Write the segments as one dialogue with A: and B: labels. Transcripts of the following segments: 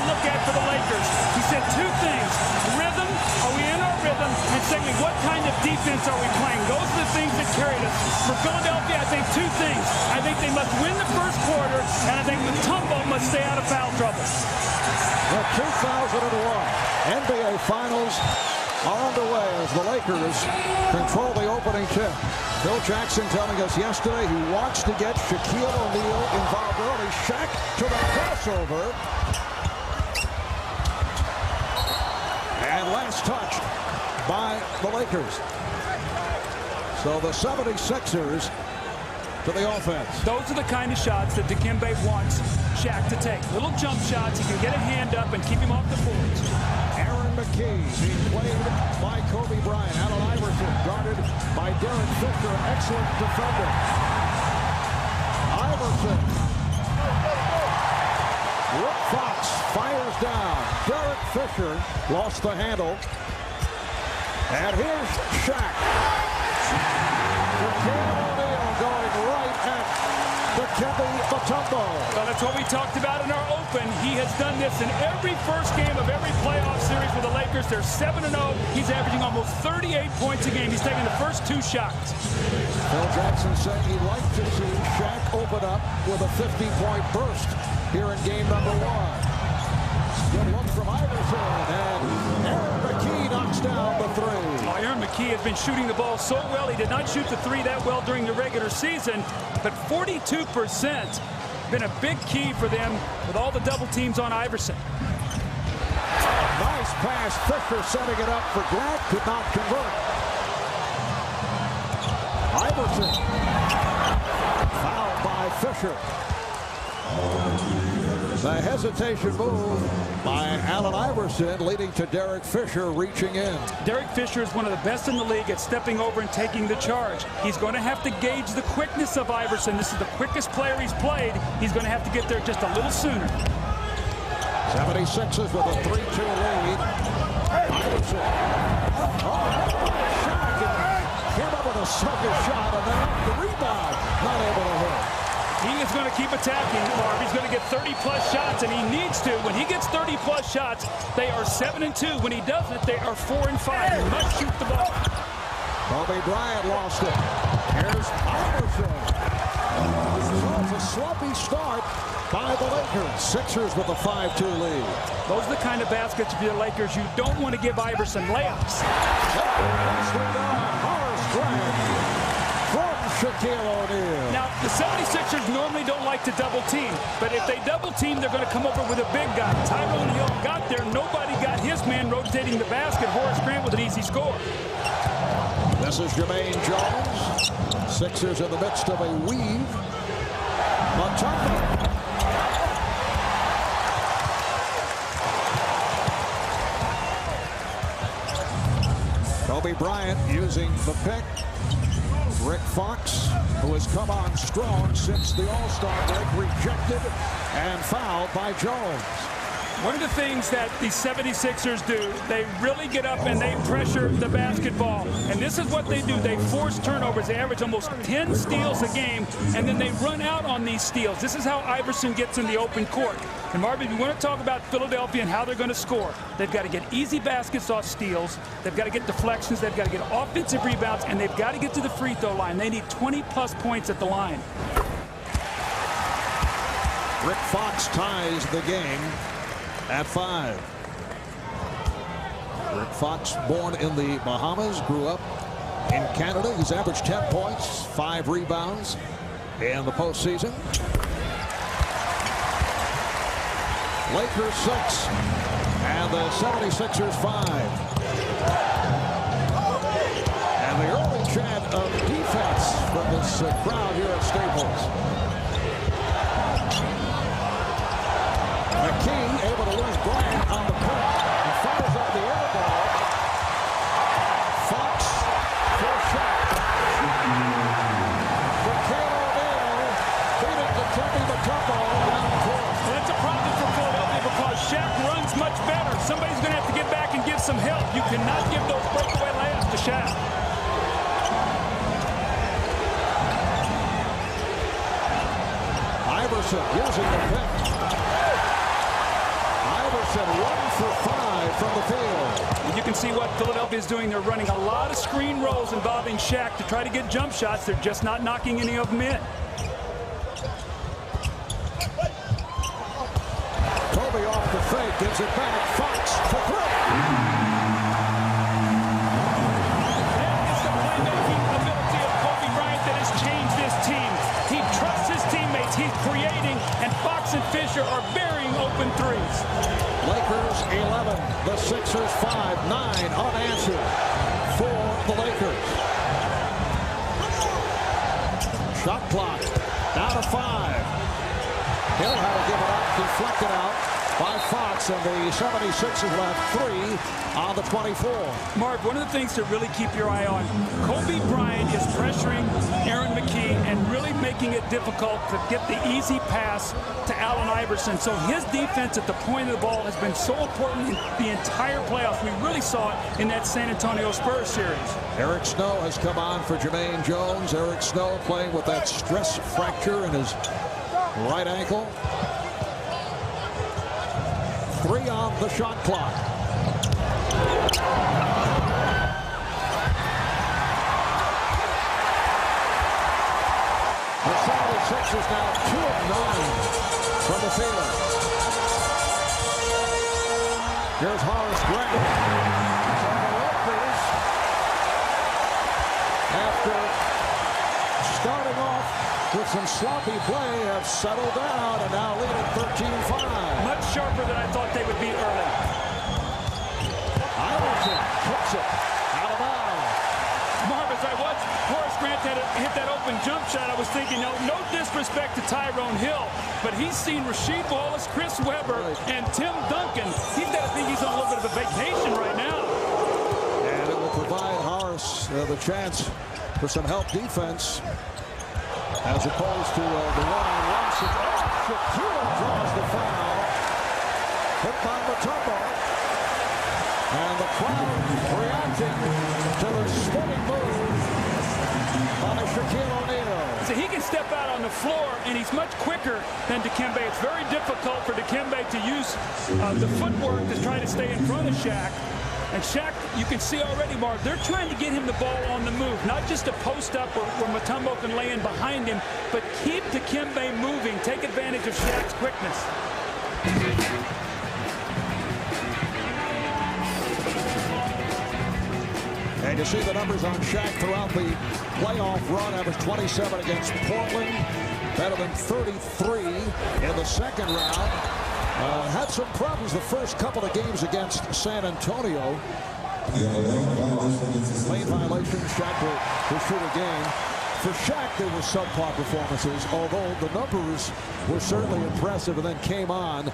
A: look at for the Lakers. He said two things. Rhythm, are we in our rhythm? And secondly, what kind of defense are we playing? Those are the things that carried us. For Philadelphia, I think two things. I think they must win the first quarter, and I think Mutombo must stay out of foul trouble.
B: The 2001 NBA Finals are underway as the Lakers control the opening tip. Phil Jackson telling us yesterday he wants to get Shaquille O'Neal involved early. Shaq to the crossover. And last touch by the Lakers. So the 76ers to the offense.
A: Those are the kind of shots that Dikembe wants Shaq to take. Little jump shots. He can get a hand up and keep him off the boards.
B: Aaron McKee being played by Kobe Bryant. Allen Iverson guarded by Derek Fisher, an excellent defender. Iverson. Rick Fox fires down. Derek Fisher lost the handle. And here's Shaq. O'Neal going right at Mutombo.
A: Well, that's what we talked about in our open. He has done this in every first game of every playoff series with the Lakers. They're 7-0. He's averaging almost 38 points a game. He's taking the first two shots.
B: Phil Jackson saying he'd like to see Shaq open up with a 50-point burst here in game number one. Good look from Iverson, and Aaron McKee knocks down the three.
A: Oh, Aaron McKee has been shooting the ball so well. He did not shoot the three that well during the regular season, but 42%. Been a big key for them with all the double teams on Iverson.
B: Nice pass. Fisher setting it up for Grant. Could not convert. Iverson. Fouled by Fisher. The hesitation move by Allen Iverson leading to Derek Fisher reaching in.
A: Derek Fisher is one of the best in the league at stepping over and taking the charge. He's going to have to gauge the quickness of Iverson. This is the quickest player he's played. He's going to have to get there just a little sooner.
B: 76ers with a 3-2 lead. Iverson. Came up with a second shot and then the rebound. Not able to hit.
A: He is going to keep attacking, Marv. He's going to get 30-plus shots, and he needs to. When he gets 30-plus shots, they are 7-2. When he doesn't, they are 4-5. He must shoot the ball.
B: Kobe Bryant lost it. Here's Iverson. So it's a sloppy start by the Lakers. Sixers with a 5-2 lead.
A: Those are the kind of baskets for the Lakers you don't want to give Iverson layups.
B: Horace Grant from Shaquille O'Neal.
A: Now, the 76ers normally don't like to double team, but if they double team, they're going to come over with a big guy. Tyrone Hill got there. Nobody got his man rotating the basket. Horace Grant with an easy score.
B: This is Jermaine Jones. Sixers in the midst of a weave. Mutombo. Kobe Bryant using the pick. Rick Fox, who has come on strong since the All-Star break, rejected and fouled by Jones.
A: One of the things that the 76ers do, they really get up and they pressure the basketball. And this is what they do. They force turnovers. They average almost 10 steals a game, and then they run out on these steals. This is how Iverson gets in the open court. And Marvin, if you want to talk about Philadelphia and how they're going to score, they've got to get easy baskets off steals. They've got to get deflections. They've got to get offensive rebounds, and they've got to get to the free throw line. They need 20-plus points at the line.
B: Rick Fox ties the game at 5. Rick Fox, born in the Bahamas, grew up in Canada. He's averaged 10 points, 5 rebounds in the postseason. Lakers 6 and the 76ers 5. And the early chant of defense from this crowd here at Staples. McKee able to lose Bryant on the punt and fires up the air ball. Fox for Shaq. Shaquille O'Neal beating Mutombo down court.
A: Well, that's a problem for Philadelphia because Shaq runs much better. Somebody's going to have to get back and give some help. You cannot give those breakaway layups to Shaq. Iverson using the pick.
B: Iverson 1 for 5 from the field.
A: You can see what Philadelphia is doing. They're running a lot of screen rolls involving Shaq to try to get jump shots. They're just not knocking any of them in.
B: Kobe off the fake, gives it back. Fox for 3.
A: That is the playmaking ability of Kobe Bryant that has changed this team. He trusts his teammates. He's creating, and Fox and Fisher are burying open threes.
B: Lakers 11, the Sixers 5, 9 unanswered for the Lakers. Shot clock down to 5. Hill had to give it up, deflected out by Fox, and the 76ers left 3 on the 24.
A: Mark, one of the things to really keep your eye on, Kobe Bryant is pressuring Aaron McKee and really making it difficult to get the easy pass to Allen Iverson. So his defense at the point of the ball has been so important in the entire playoffs. We really saw it in that San Antonio Spurs series.
B: Eric Snow has come on for Jermaine Jones. Eric Snow playing with that stress fracture in his right ankle. 3 on the shot clock. The 76ers now 2 of 9 from the field. Here's Horace Grant. So the Lakers, after starting off with some sloppy play, have settled down and now lead at 13-5.
A: Much sharper than I thought they would be early.
B: Iverson hits it out of bounds.
A: Marv, as I watched Horace Grant hit that open jump shot, I was thinking, no disrespect to Tyrone Hill, but he's seen Rasheed Wallace, Chris Webber, and Tim Duncan. He's got to think he's on a little bit of a vacation right now.
B: And it will provide Horace the chance for some help defense, as opposed to the one-on-one. Shaquille draws the foul. Hit by Mutombo. And the crowd reacting to the spinning move by Shaquille O'Neal.
A: So he can step out on the floor, and he's much quicker than Dikembe. It's very difficult for Dikembe to use the footwork to try to stay in front of Shaq. And Shaq, you can see already, Mark, they're trying to get him the ball on the move, not just a post up where Mutombo can lay in behind him, but keep Dikembe moving, take advantage of Shaq's quickness.
B: And you see the numbers on Shaq throughout the playoff run. Averaged 27 against Portland, better than 33 in the second round. Had some problems the first couple of games against San Antonio. Lane violation, Shaq will shoot a game. For Shaq, there were subpar performances, although the numbers were certainly impressive, and then came on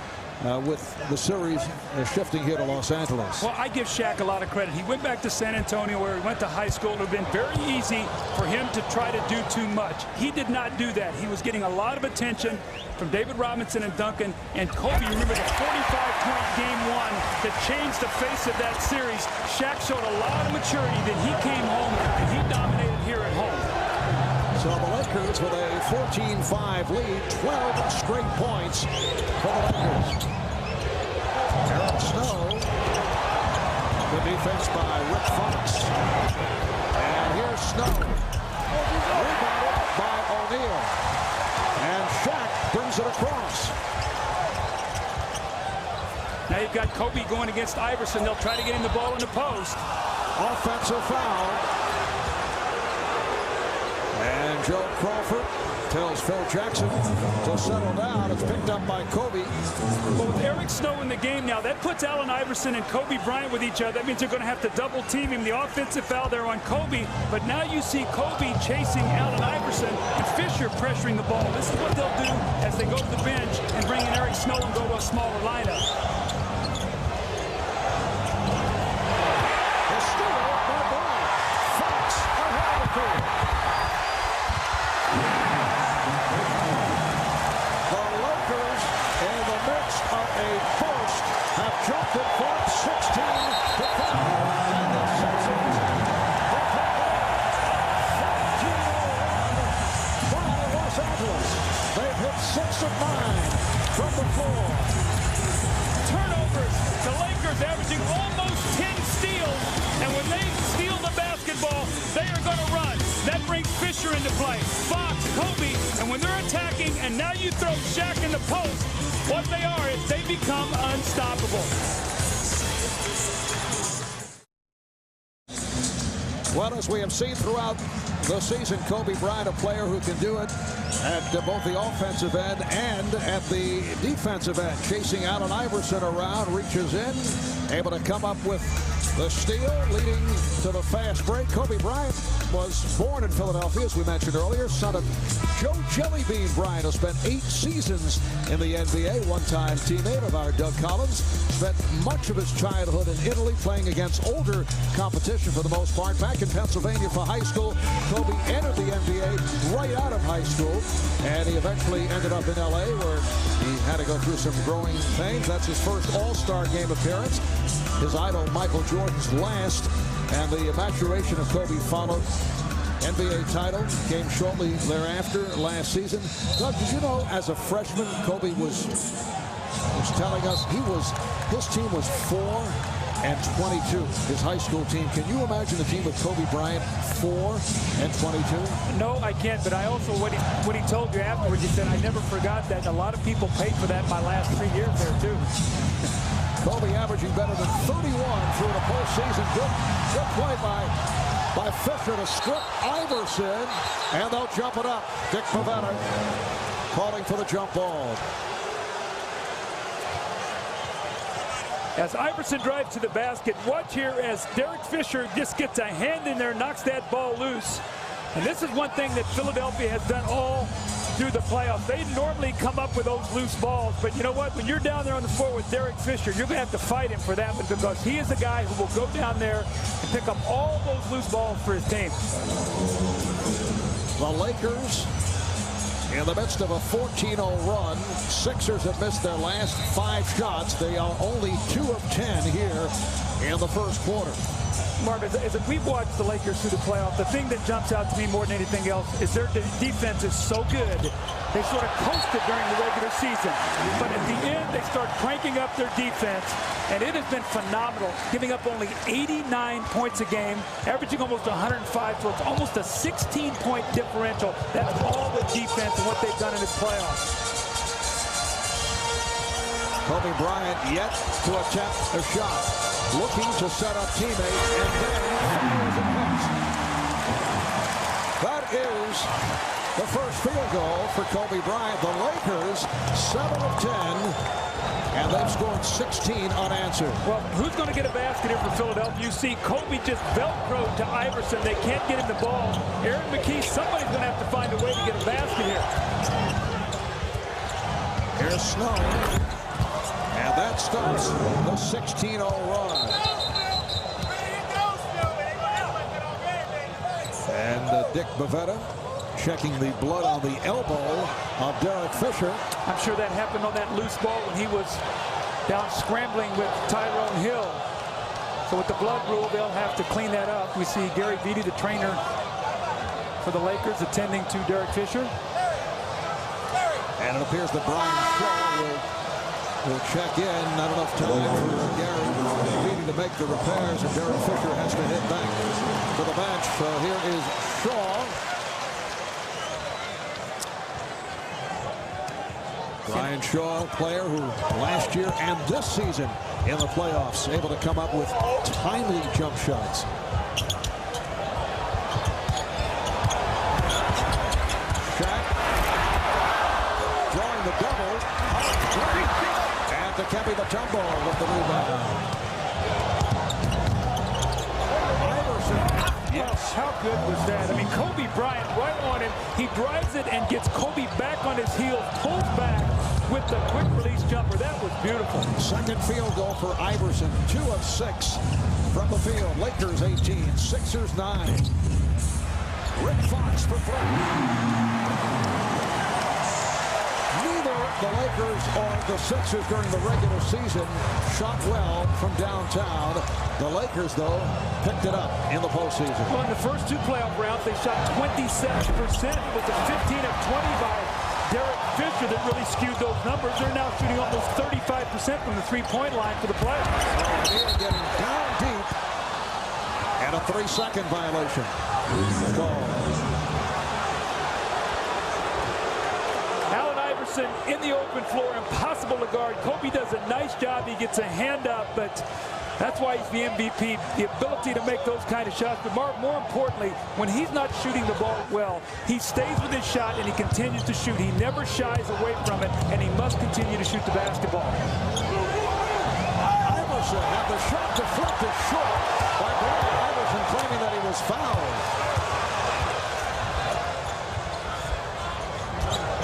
B: with the series shifting here to Los Angeles.
A: Well, I give Shaq a lot of credit. He went back to San Antonio, where he went to high school. It would have been very easy for him to try to do too much. He did not do that. He was getting a lot of attention from David Robinson and Duncan. And Kobe, remember the 45-point game one that changed the face of that series. Shaq showed a lot of maturity. Then he came home and he dominated here at home.
B: So the Lakers with a 14-5 lead, 12 straight points for the Lakers. Eric Snow, good defense by Rick Fox. And here's Snow. Rebounded by O'Neal. And Shaq brings it across.
A: Now you've got Kobe going against Iverson. They'll try to get him the ball in the post.
B: Offensive foul. And Joe Crawford tells Phil Jackson to settle down. It's picked up by Kobe.
A: But with Eric Snow in the game now, that puts Allen Iverson and Kobe Bryant with each other. That means they're going to have to double team him. The offensive foul there on Kobe. But now you see Kobe chasing Allen Iverson and Fisher pressuring the ball. This is what they'll do as they go to the bench and bring in Eric Snow and go to a smaller lineup.
B: The steal by Bryant. Fox ahead of the field. In the midst of a burst, have jumped it from 16 to 5. And the Sixers have hit 14 by Los Angeles. They've hit 6 of 9 from the floor.
A: Turnover turnovers. The Lakers averaging almost 10 steals. And when they steal the basketball, they are going to run. That brings Fisher into play. Fox, Kobe, and when they're attacking, and now you throw Shaq in the post, what they are is they become unstoppable.
B: Well, as we have seen throughout the season, Kobe Bryant, a player who can do it at both the offensive end and at the defensive end. Chasing Allen Iverson around, reaches in, able to come up with the steal, leading to the fast break. Kobe Bryant was born in Philadelphia, as we mentioned earlier, son of Joe Jellybean Bryant, who spent 8 seasons in the NBA, one-time teammate of our Doug Collins. Spent much of his childhood in Italy, playing against older competition for the most part. Back in Pennsylvania for high school, Kobe entered the NBA right out of high school, and he eventually ended up in LA, where he had to go through some growing pains. That's his first All-Star game appearance. His idol, Michael Jordan's last, and the maturation of Kobe followed. NBA title came shortly thereafter last season. Doug, did you know as a freshman, Kobe was telling us his team was 4-22, his high school team. Can you imagine the team with Kobe Bryant 4-22?
A: No, I can't. But I also, what he told you afterwards, he said, I never forgot that. A lot of people paid for that my last 3 years there too.
B: Kobe averaging better than 31 through the postseason. Good play by Fisher to strip Iverson, and they'll jump it up. Dick Bavetta calling for the jump ball.
A: As Iverson drives to the basket, watch here as Derek Fisher just gets a hand in there, knocks that ball loose. And this is one thing that Philadelphia has done all through the playoffs. They normally come up with those loose balls, but you know what? When you're down there on the floor with Derek Fisher, you're going to have to fight him for that one, because he is a guy who will go down there and pick up all those loose balls for his team.
B: The Lakers in the midst of a 14-0 run. Sixers have missed their last 5 shots. They are only 2 of 10 here in the first quarter.
A: Mark, as we've watched the Lakers through the playoffs, the thing that jumps out to me more than anything else is their defense is so good. They sort of coasted during the regular season, but at the end they start cranking up their defense, and it has been phenomenal, giving up only 89 points a game, averaging almost 105, so it's almost a 16-point differential. That's all the defense and what they've done in this playoffs.
B: Kobe Bryant yet to attempt a shot, looking to set up teammates, and then fires and hits. That is the first field goal for Kobe Bryant. The Lakers 7 of 10, and they've scored 16 unanswered.
A: Well, who's going to get a basket here for Philadelphia? You see Kobe just Velcroed to Iverson. They can't get him the ball. Aaron McKee, somebody's going to have to find a way to get a basket here.
B: Here's Snow. And that starts the 16-0 run. And Dick Bavetta checking the blood on the elbow of Derek Fisher.
A: I'm sure that happened on that loose ball when he was down scrambling with Tyrone Hill. So with the blood rule, they'll have to clean that up. We see Gary Vitti, the trainer for the Lakers, attending to Derek Fisher.
B: And it appears that Brian Shaw will check in. Not enough time for Gary needing to make the repairs, and Derek Fisher has to hit back to the bench. So here is Shaw. Brian Shaw, player who last year and this season in the playoffs able to come up with timely jump shots. Shaq drawing the double. And to Kempe Mutombo with the rebound. Iverson.
A: Yes, how good was that? I mean, Kobe Bryant right on him. He drives it and gets Kobe back on his heels, pulls back with the quick release jumper. That was beautiful.
B: Second field goal for Iverson. 2 of 6 from the field. Lakers 18, Sixers 9. Rick Fox for 3. Neither the Lakers or the Sixers during the regular season shot well from downtown. The Lakers, though, picked it up in the postseason.
A: Well, in the first 2 playoff rounds, they shot 27%. It was a 15 of 20 by Derek Fisher that really skewed those numbers. They're now shooting almost 35% from the three-point line for the play.
B: O'Neal getting down deep. And a 3-second violation.
A: Allen Iverson in the open floor, impossible to guard. Kobe does a nice job. He gets a hand up, but that's why he's the MVP, the ability to make those kind of shots. But more importantly, when he's not shooting the ball well, he stays with his shot and he continues to shoot. He never shies away from it, and he must continue to shoot the basketball.
B: Iverson had the shot deflected short by Iverson, claiming that he was fouled.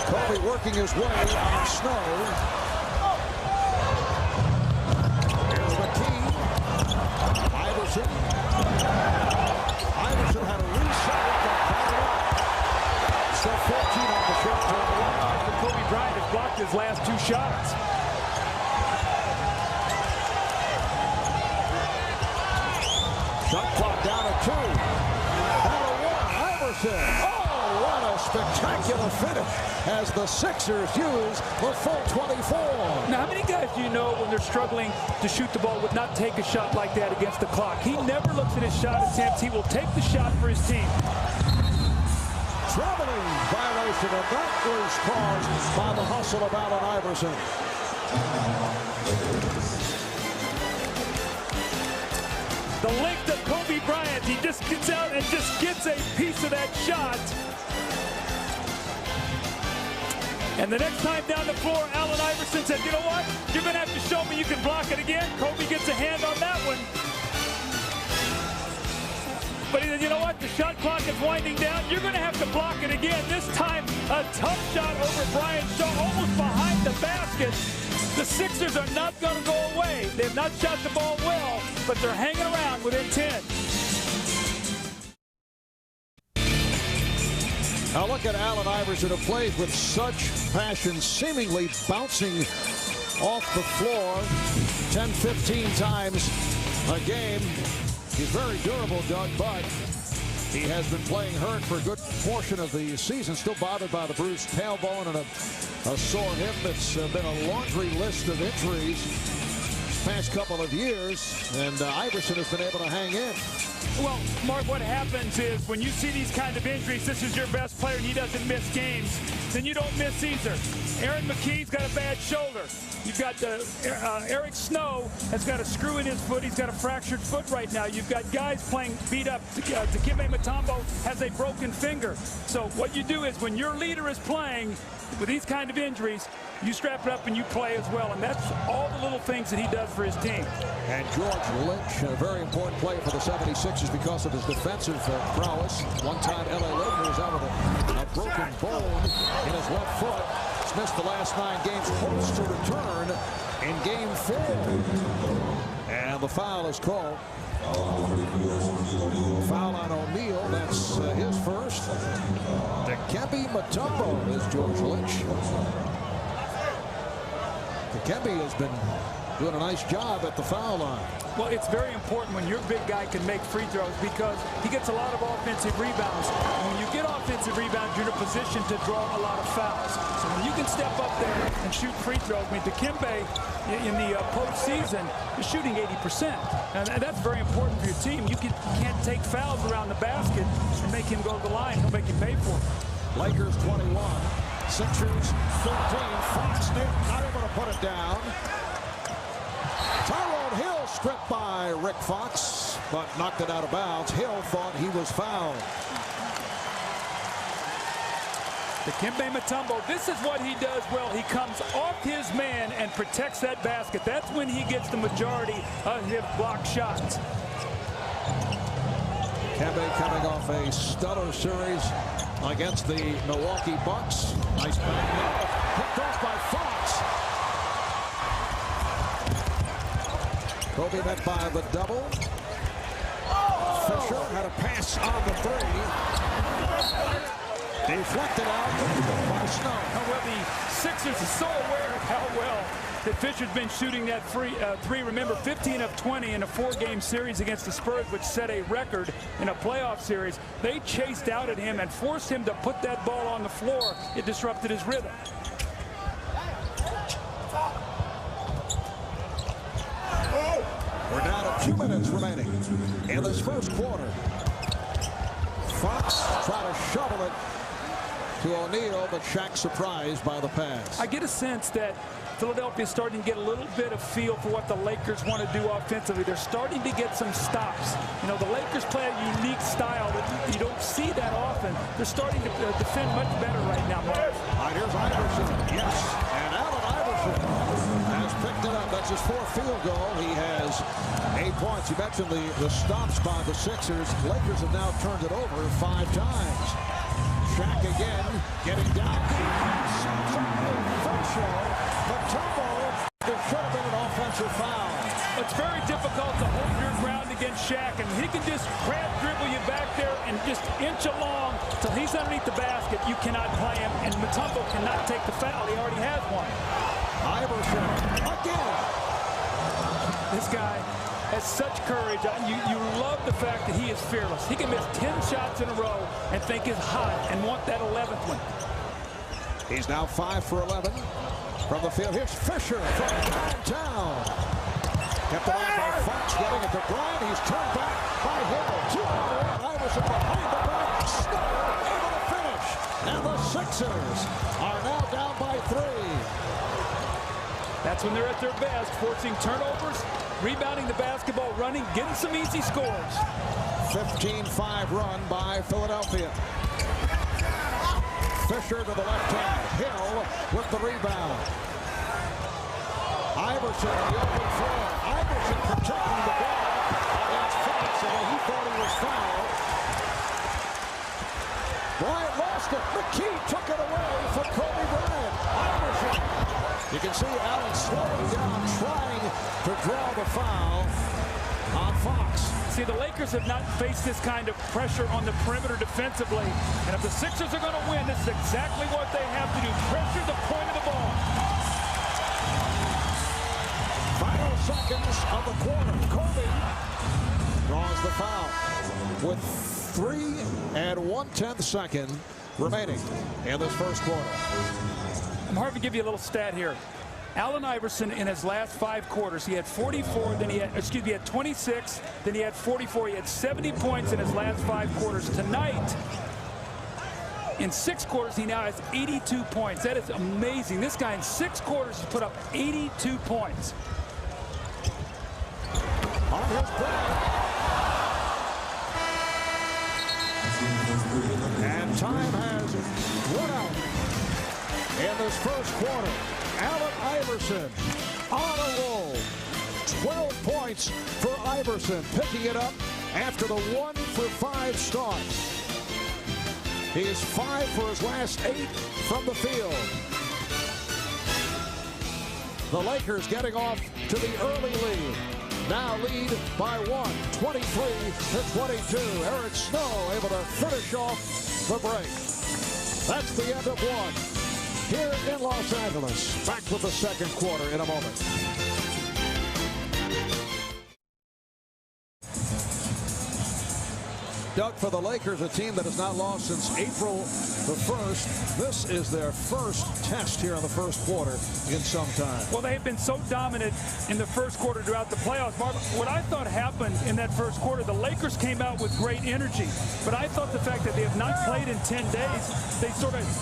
B: Kobe working his way on Snow. Here's McKee. Iverson. Iverson had a reset and back it up. Still 14 on the shot.
A: Kobe Bryant has blocked his last 2 shots.
B: Shot clock down to 2. Out of 1. Iverson. Oh, what a spectacular finish as the Sixers use the full 24.
A: Now, how many guys do you know when they're struggling to shoot the ball would not take a shot like that against the clock? He never looks at his shot attempts. He will take the shot for his team.
B: Traveling violation, and that was caused by the hustle of Allen Iverson.
A: The length of Kobe Bryant, he just gets out and just gets a piece of that shot. And the next time down the floor, Allen Iverson said, you know what? You're going to have to show me you can block it again. Kobe gets a hand on that one. But he said, you know what? The shot clock is winding down. You're going to have to block it again. This time, a tough shot over Bryant's show, almost behind the basket. The Sixers are not going to go away. They have not shot the ball well, but they're hanging around within 10.
B: Now look at Allen Iverson, who plays with such passion, seemingly bouncing off the floor 10, 15 times a game. He's very durable, Doug, but he has been playing hurt for a good portion of the season, still bothered by the bruised tailbone and a sore hip. It's been a laundry list of injuries this past couple of years, and Iverson has been able to hang in.
A: Well, Mark, what happens is when you see these kind of injuries, this is your best player and he doesn't miss games, then you don't miss either. Aaron McKee's got a bad shoulder. You've got Eric Snow has got a screw in his foot. He's got a fractured foot right now. You've got guys playing beat up. Dikembe Mutombo has a broken finger. So what you do is when your leader is playing with these kind of injuries, you strap it up and you play as well. And that's all the little things that he does for his team.
B: And George Lynch, a very important player for the 76ers because of his defensive prowess. One-time LA Lakers out with a broken bone in his left foot. He's missed the last 9 games, hopes to return in game 4. And the foul is called. Foul on O'Neal, that's his first. Dikembe Mutombo is George Lynch. Dikembe has been doing a nice job at the foul line.
A: Well, it's very important when your big guy can make free throws because he gets a lot of offensive rebounds. And when you get offensive rebounds, you're in a position to draw a lot of fouls. So when you can step up there and shoot free throws, I mean, Dikembe in the postseason is shooting 80%. And that's very important for your team. You can't take fouls around the basket and make him go to the line. He'll make you pay for it.
B: Lakers 21, Sixers 13. Fox not able to put it down. Tyrone Hill stripped by Rick Fox, but knocked it out of bounds. Hill thought he was fouled.
A: Dikembe Mutombo, this is what he does well. He comes off his man and protects that basket. That's when he gets the majority of his block shots.
B: Dikembe coming off a stellar series against the Milwaukee Bucks. Nice back. Picked off by Fox. Kobe met by the double. Fisher had a pass on the 3. Deflected out by Snow.
A: Well, the Sixers are so aware of how well that Fisher's been shooting that three. Remember, 15 of 20 in a 4-game series against the Spurs, which set a record in a playoff series. They chased out at him and forced him to put that ball on the floor. It disrupted his rhythm.
B: We're down to 2 minutes remaining in this first quarter. Fox trying to shovel it to O'Neal, but Shaq surprised by the pass.
A: I get a sense that Philadelphia is starting to get a little bit of feel for what the Lakers want to do offensively. They're starting to get some stops. You know, the Lakers play a unique style that you don't see that often. They're starting to defend much better right now, Mark.
B: Here's Iverson. Yes, and Allen Iverson has picked it up. That's his 4th field goal. He has 8 points. You mentioned the stops by the Sixers. Lakers have now turned it over 5 times. Shaq again, getting down. There should have been an offensive foul.
A: It's very difficult to hold your ground against Shaq, and he can just crab dribble you back there and just inch along till he's underneath the basket. You cannot play him, and Mutombo cannot take the foul. He already has one.
B: Iverson again.
A: This guy has such courage. You love the fact that he is fearless. He can miss 10 shots in a row and think he's hot and want that 11th one.
B: He's now 5 for 11 from the field. Here's Fisher from downtown. Kept it on by Fox, getting it to Bryant. He's turned back by Hill. 2-on-1. Iverson behind the back. Snow able to finish. And the Sixers are now down by 3.
A: That's when they're at their best, forcing turnovers, rebounding the basketball, running, getting some easy scores.
B: 15-5 run by Philadelphia. Fisher to the left hand. Hill with the rebound. Iverson on the open floor. Iverson protecting the ball against Fox, although he thought he was fouled. Bryant lost it. McKee took it away for Kobe Bryant. Iverson. You can see Allen slowing down, trying to draw the foul on Fox.
A: See, the Lakers have not faced this kind of pressure on the perimeter defensively. And if the Sixers are going to win, this is exactly what they have to do. Pressure the point of the ball.
B: Final seconds of the quarter. Kobe draws the foul with 3 1/10 second remaining in this first quarter.
A: I'm hard to give you a little stat here. Allen Iverson in his last 5 quarters, he had 44, then he had 26, then he had 44. He had 70 points in his last 5 quarters. Tonight, in 6 quarters, he now has 82 points. That is amazing. This guy in 6 quarters has put up 82 points.
B: On his play. And time has run out in this first quarter. Allen Iverson on a roll. 12 points for Iverson, picking it up after the 1 for 5 start. He is 5 for his last 8 from the field. The Lakers getting off to the early lead. Now lead by 1, 23-22. Eric Snow able to finish off the break. That's the end of 1. Here in Los Angeles. Back with the second quarter in a moment. Doug, for the Lakers, a team that has not lost since April the 1st. This is their first test here in the first quarter in some time.
A: Well, they've been so dominant in the first quarter throughout the playoffs. Marvin, what I thought happened in that first quarter, the Lakers came out with great energy. But I thought the fact that they have not played in 10 days,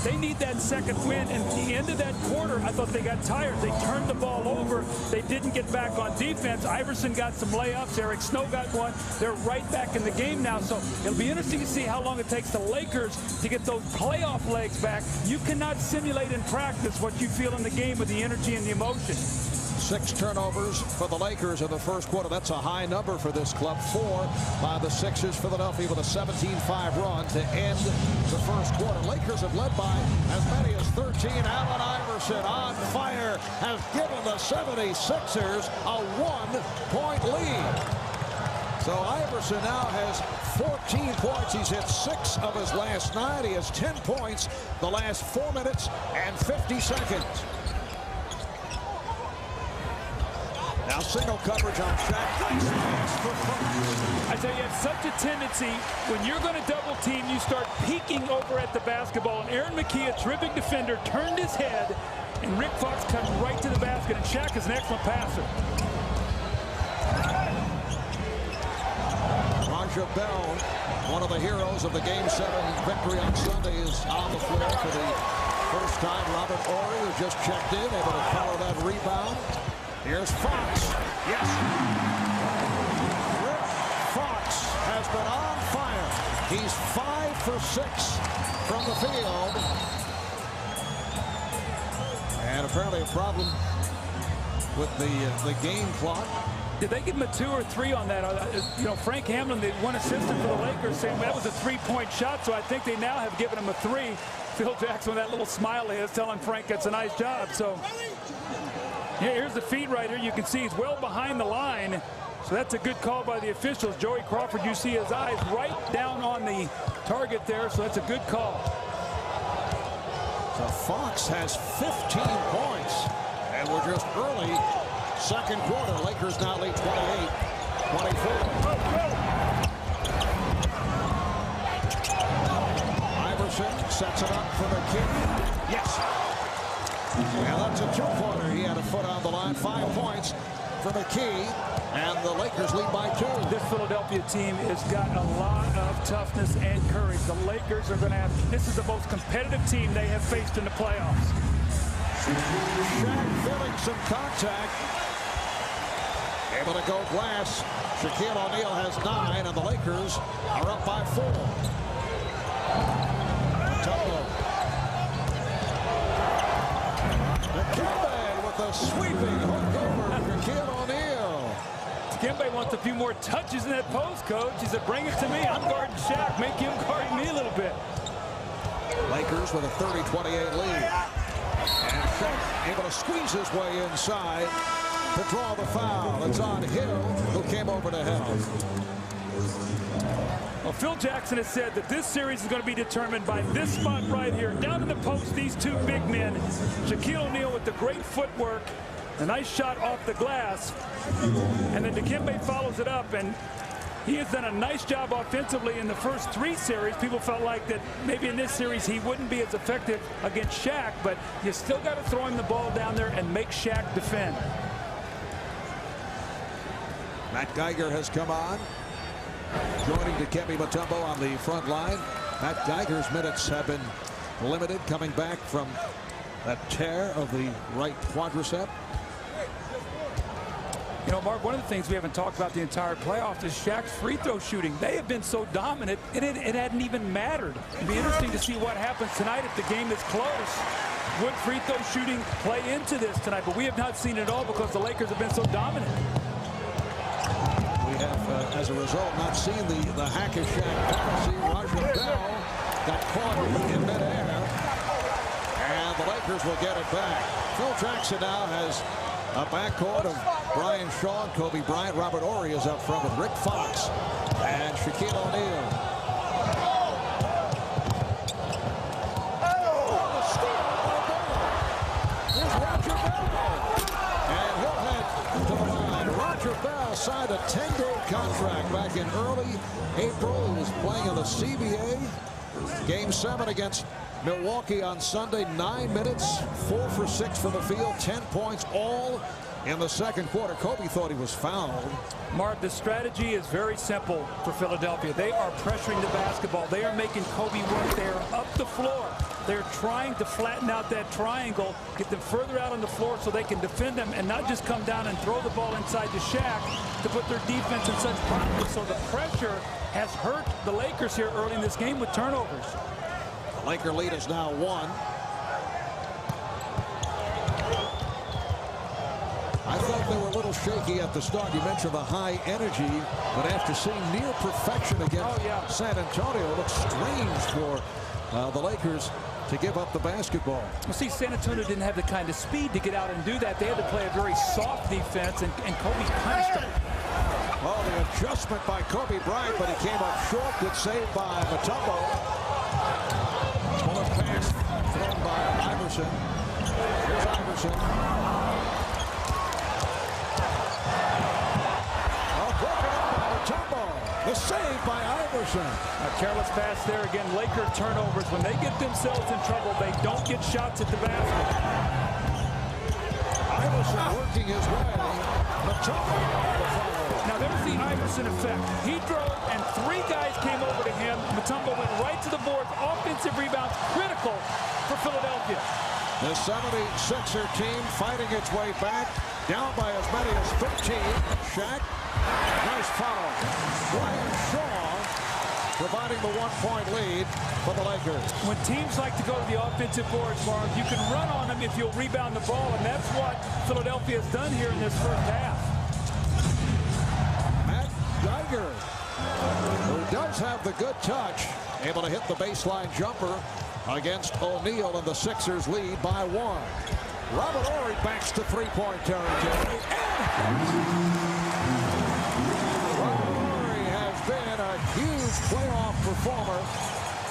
A: they need that second win. And at the end of that quarter, I thought they got tired. They turned the ball over. They didn't get back on defense. Iverson got some layups. Eric Snow got one. They're right back in the game now. So it'll be interesting to see how long it takes the Lakers to get those playoff legs back. You cannot simulate in practice what you feel in the game with the energy and the emotion.
B: 6 turnovers for the Lakers in the first quarter. That's a high number for this club. 4 by the Sixers. Philadelphia with a 17-5 run to end the first quarter. Lakers have led by as many as 13. Allen Iverson on fire has given the 76ers a 1-point lead. So Iverson now has 14 points. He's hit 6 of his last 9. He has 10 points the last 4 minutes and 50 seconds. Now single coverage on Shaq. Nice pass for Fox.
A: I tell you, have such a tendency, when you're going to double team, you start peeking over at the basketball. And Aaron McKee, a terrific defender, turned his head, and Rick Fox cut right to the basket. And Shaq is an excellent passer.
B: Raja Bell, one of the heroes of the Game 7 victory on Sunday, is on the floor for the first time. Robert Horry, who just checked in, able to follow that rebound. Here's Fox. Yes. Rick Fox has been on fire. He's 5 for 6 from the field. And apparently a problem with the game clock.
A: Did they give him a 2 or 3 on that? You know, Frank Hamlin, the one assistant for the Lakers, saying that was a 3-point shot, so I think they now have given him a 3. Phil Jackson with that little smile of his telling Frank it's a nice job. So yeah, here's the feed right here. You can see he's well behind the line. So that's a good call by the officials. Joey Crawford, you see his eyes right down on the target there, so that's a good call.
B: So Fox has 15 points, and we're just early second quarter. Lakers now lead 28-24. Iverson sets it up for the kid. Yes. And that's a two-pointer. He had a foot on the line. 5 points for McKee, and the Lakers lead by 2.
A: This Philadelphia team has got a lot of toughness and courage. The Lakers are going to have, this is the most competitive team they have faced in the playoffs.
B: Shaq feeling some contact. Able to go glass. Shaquille O'Neal has 9, and the Lakers are up by 4. Dikembe with a sweeping hook over Shaquille O'Neal.
A: Dikembe wants a few more touches in that post, coach. He said, bring it to me. I'm guarding Shaq. Make him guard me a little bit.
B: Lakers with a 30-28 lead. And Shaq able to squeeze his way inside to draw the foul. It's on Hill, who came over to help.
A: Well, Phil Jackson has said that this series is going to be determined by this spot right here. Down in the post, these two big men. Shaquille O'Neal with the great footwork. A nice shot off the glass. And then Dikembe follows it up, and he has done a nice job offensively in the first 3 series. People felt like that maybe in this series he wouldn't be as effective against Shaq, but you still got to throw him the ball down there and make Shaq defend.
B: Matt Geiger has come on, joining Dikembe Mutombo on the front line. Matt Geiger's minutes have been limited, coming back from that tear of the right quadricep.
A: You know, Mark, one of the things we haven't talked about the entire playoffs is Shaq's free throw shooting. They have been so dominant, it hadn't even mattered. It'd be interesting to see what happens tonight if the game is close. Would free throw shooting play into this tonight? But we have not seen it all because the Lakers have been so dominant.
B: We have, as a result, not seen the hack of Shaq policy. Raja Bell got caught in midair, and the Lakers will get it back. Phil Jackson now has a backcourt of Brian Shaw, Kobe Bryant. Robert Horry is up front with Rick Fox and Shaquille O'Neal. Here's Raja Bell. And he'll head to the line. Raja Bell signed a 10-day contract back in early April. He was playing in the CBA. Game 7 against Milwaukee on Sunday. 9 minutes, 4 for 6 from the field, 10 points, all in the second quarter. Kobe thought he was fouled.
A: Mark, the strategy is very simple for Philadelphia. They are pressuring the basketball. They are making Kobe work. They are up the floor. They're trying to flatten out that triangle, get them further out on the floor so they can defend them and not just come down and throw the ball inside to Shaq to put their defense in such problems. So the pressure has hurt the Lakers here early in this game with turnovers.
B: The Laker lead is now 1. I thought they were a little shaky at the start. You mentioned the high energy, but after seeing near perfection against San Antonio, it looks strange for the Lakers to give up the basketball.
A: Well, see, San Antonio didn't have the kind of speed to get out and do that. They had to play a very soft defense, and Kobe punished them.
B: Well, the adjustment by Kobe Bryant, but he came up short. Good save by Mutombo. Bullet pass thrown by Iverson. Here's Iverson. Iverson.
A: A careless pass there again. Laker turnovers. When they get themselves in trouble, they don't get shots at the basket.
B: Iverson working his way.
A: Now there's the Iverson effect. He drove and 3 guys came over to him. Mutombo went right to the board. Offensive rebounds critical for Philadelphia.
B: The 76er team fighting its way back, down by as many as 15. Shaq, nice foul. Brian Shaw providing the 1-point lead for the Lakers. When
A: teams like to go to the offensive boards, Mark, you can run on them if you'll rebound the ball, and that's what Philadelphia has done here in this first half.
B: Matt Geiger, who does have the good touch, able to hit the baseline jumper against O'Neal, and the Sixers lead by 1. Robert Horry backs to three-point territory. Robert Horry has been a huge playoff performer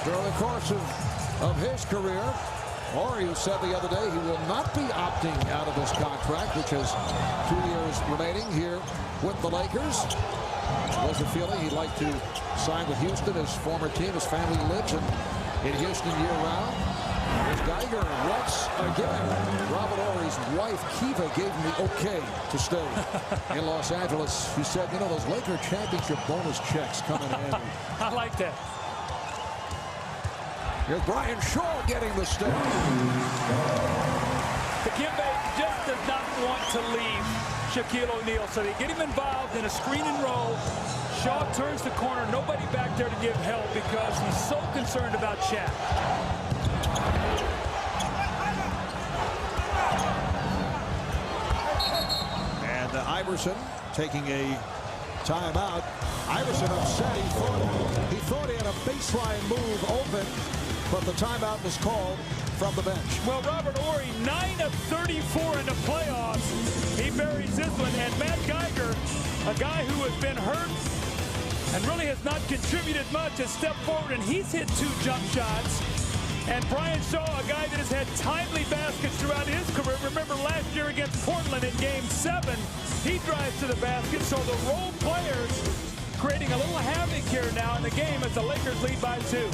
B: during the course of his career. Horry, who said the other day he will not be opting out of his contract, which has 2 years remaining here with the Lakers. Was a feeling he'd like to sign with Houston, his former team. His family lives in Houston year-round. Here's Geiger once again. Robert Horry's wife, Kiva, gave him the okay to stay in Los Angeles. He said, you know, those Laker championship bonus checks coming in.
A: I like that.
B: Here's Brian Shaw getting the stay.
A: Dikembe just does not want to leave Shaquille O'Neal, so they get him involved in a screen and roll. Shaw turns the corner, nobody back there to give help because he's so concerned about Shaq.
B: And Iverson taking a timeout. Iverson upset. He thought he had a baseline move open, but the timeout was called from the bench.
A: Well, Robert Horry, 9 of 34 in the playoffs. He buries this one, and Matt Geiger, a guy who has been hurt and really has not contributed much, has stepped forward, and he's hit 2 jump shots. And Brian Shaw, a guy that has had timely baskets throughout his career. Remember last year against Portland in Game 7, he drives to the basket. So the role players creating a little havoc here now in the game as the Lakers lead by 2.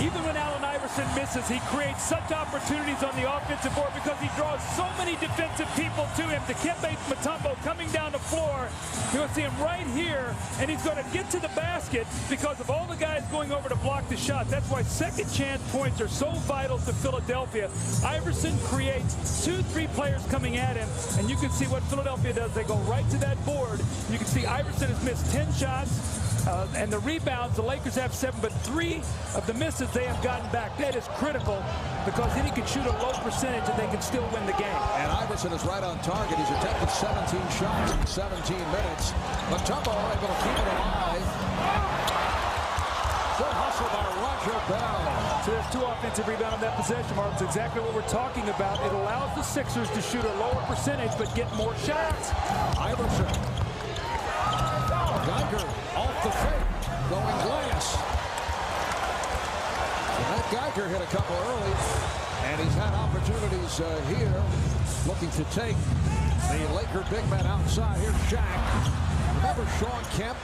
A: Even when Allen Iverson misses, he creates such opportunities on the offensive board because he draws so many defensive people to him. Dikembe Mutombo coming down the floor. You'll see him right here, and he's going to get to the basket because of all the guys going over to block the shot. That's why second chance points are so vital to Philadelphia. Iverson creates 2-3 players coming at him, and you can see what Philadelphia does. They go right to that board. You can see Iverson has missed 10 shots. And the rebounds, the Lakers have 7, but 3 of the misses they have gotten back. That is critical because then he can shoot a low percentage and they can still win the game.
B: And Iverson is right on target. He's attempted 17 shots in 17 minutes. Mutombo able to keep it alive. Good hustle by Roger Bell.
A: So there's 2 offensive rebounds on that possession, Mark. It's exactly what we're talking about. It allows the Sixers to shoot a lower percentage but get more shots.
B: Iverson. Geiger off the fake, going glass. So Matt Geiger hit a couple early, and he's had opportunities here, looking to take the Laker big man outside. Here's Shaq. Remember Sean Kemp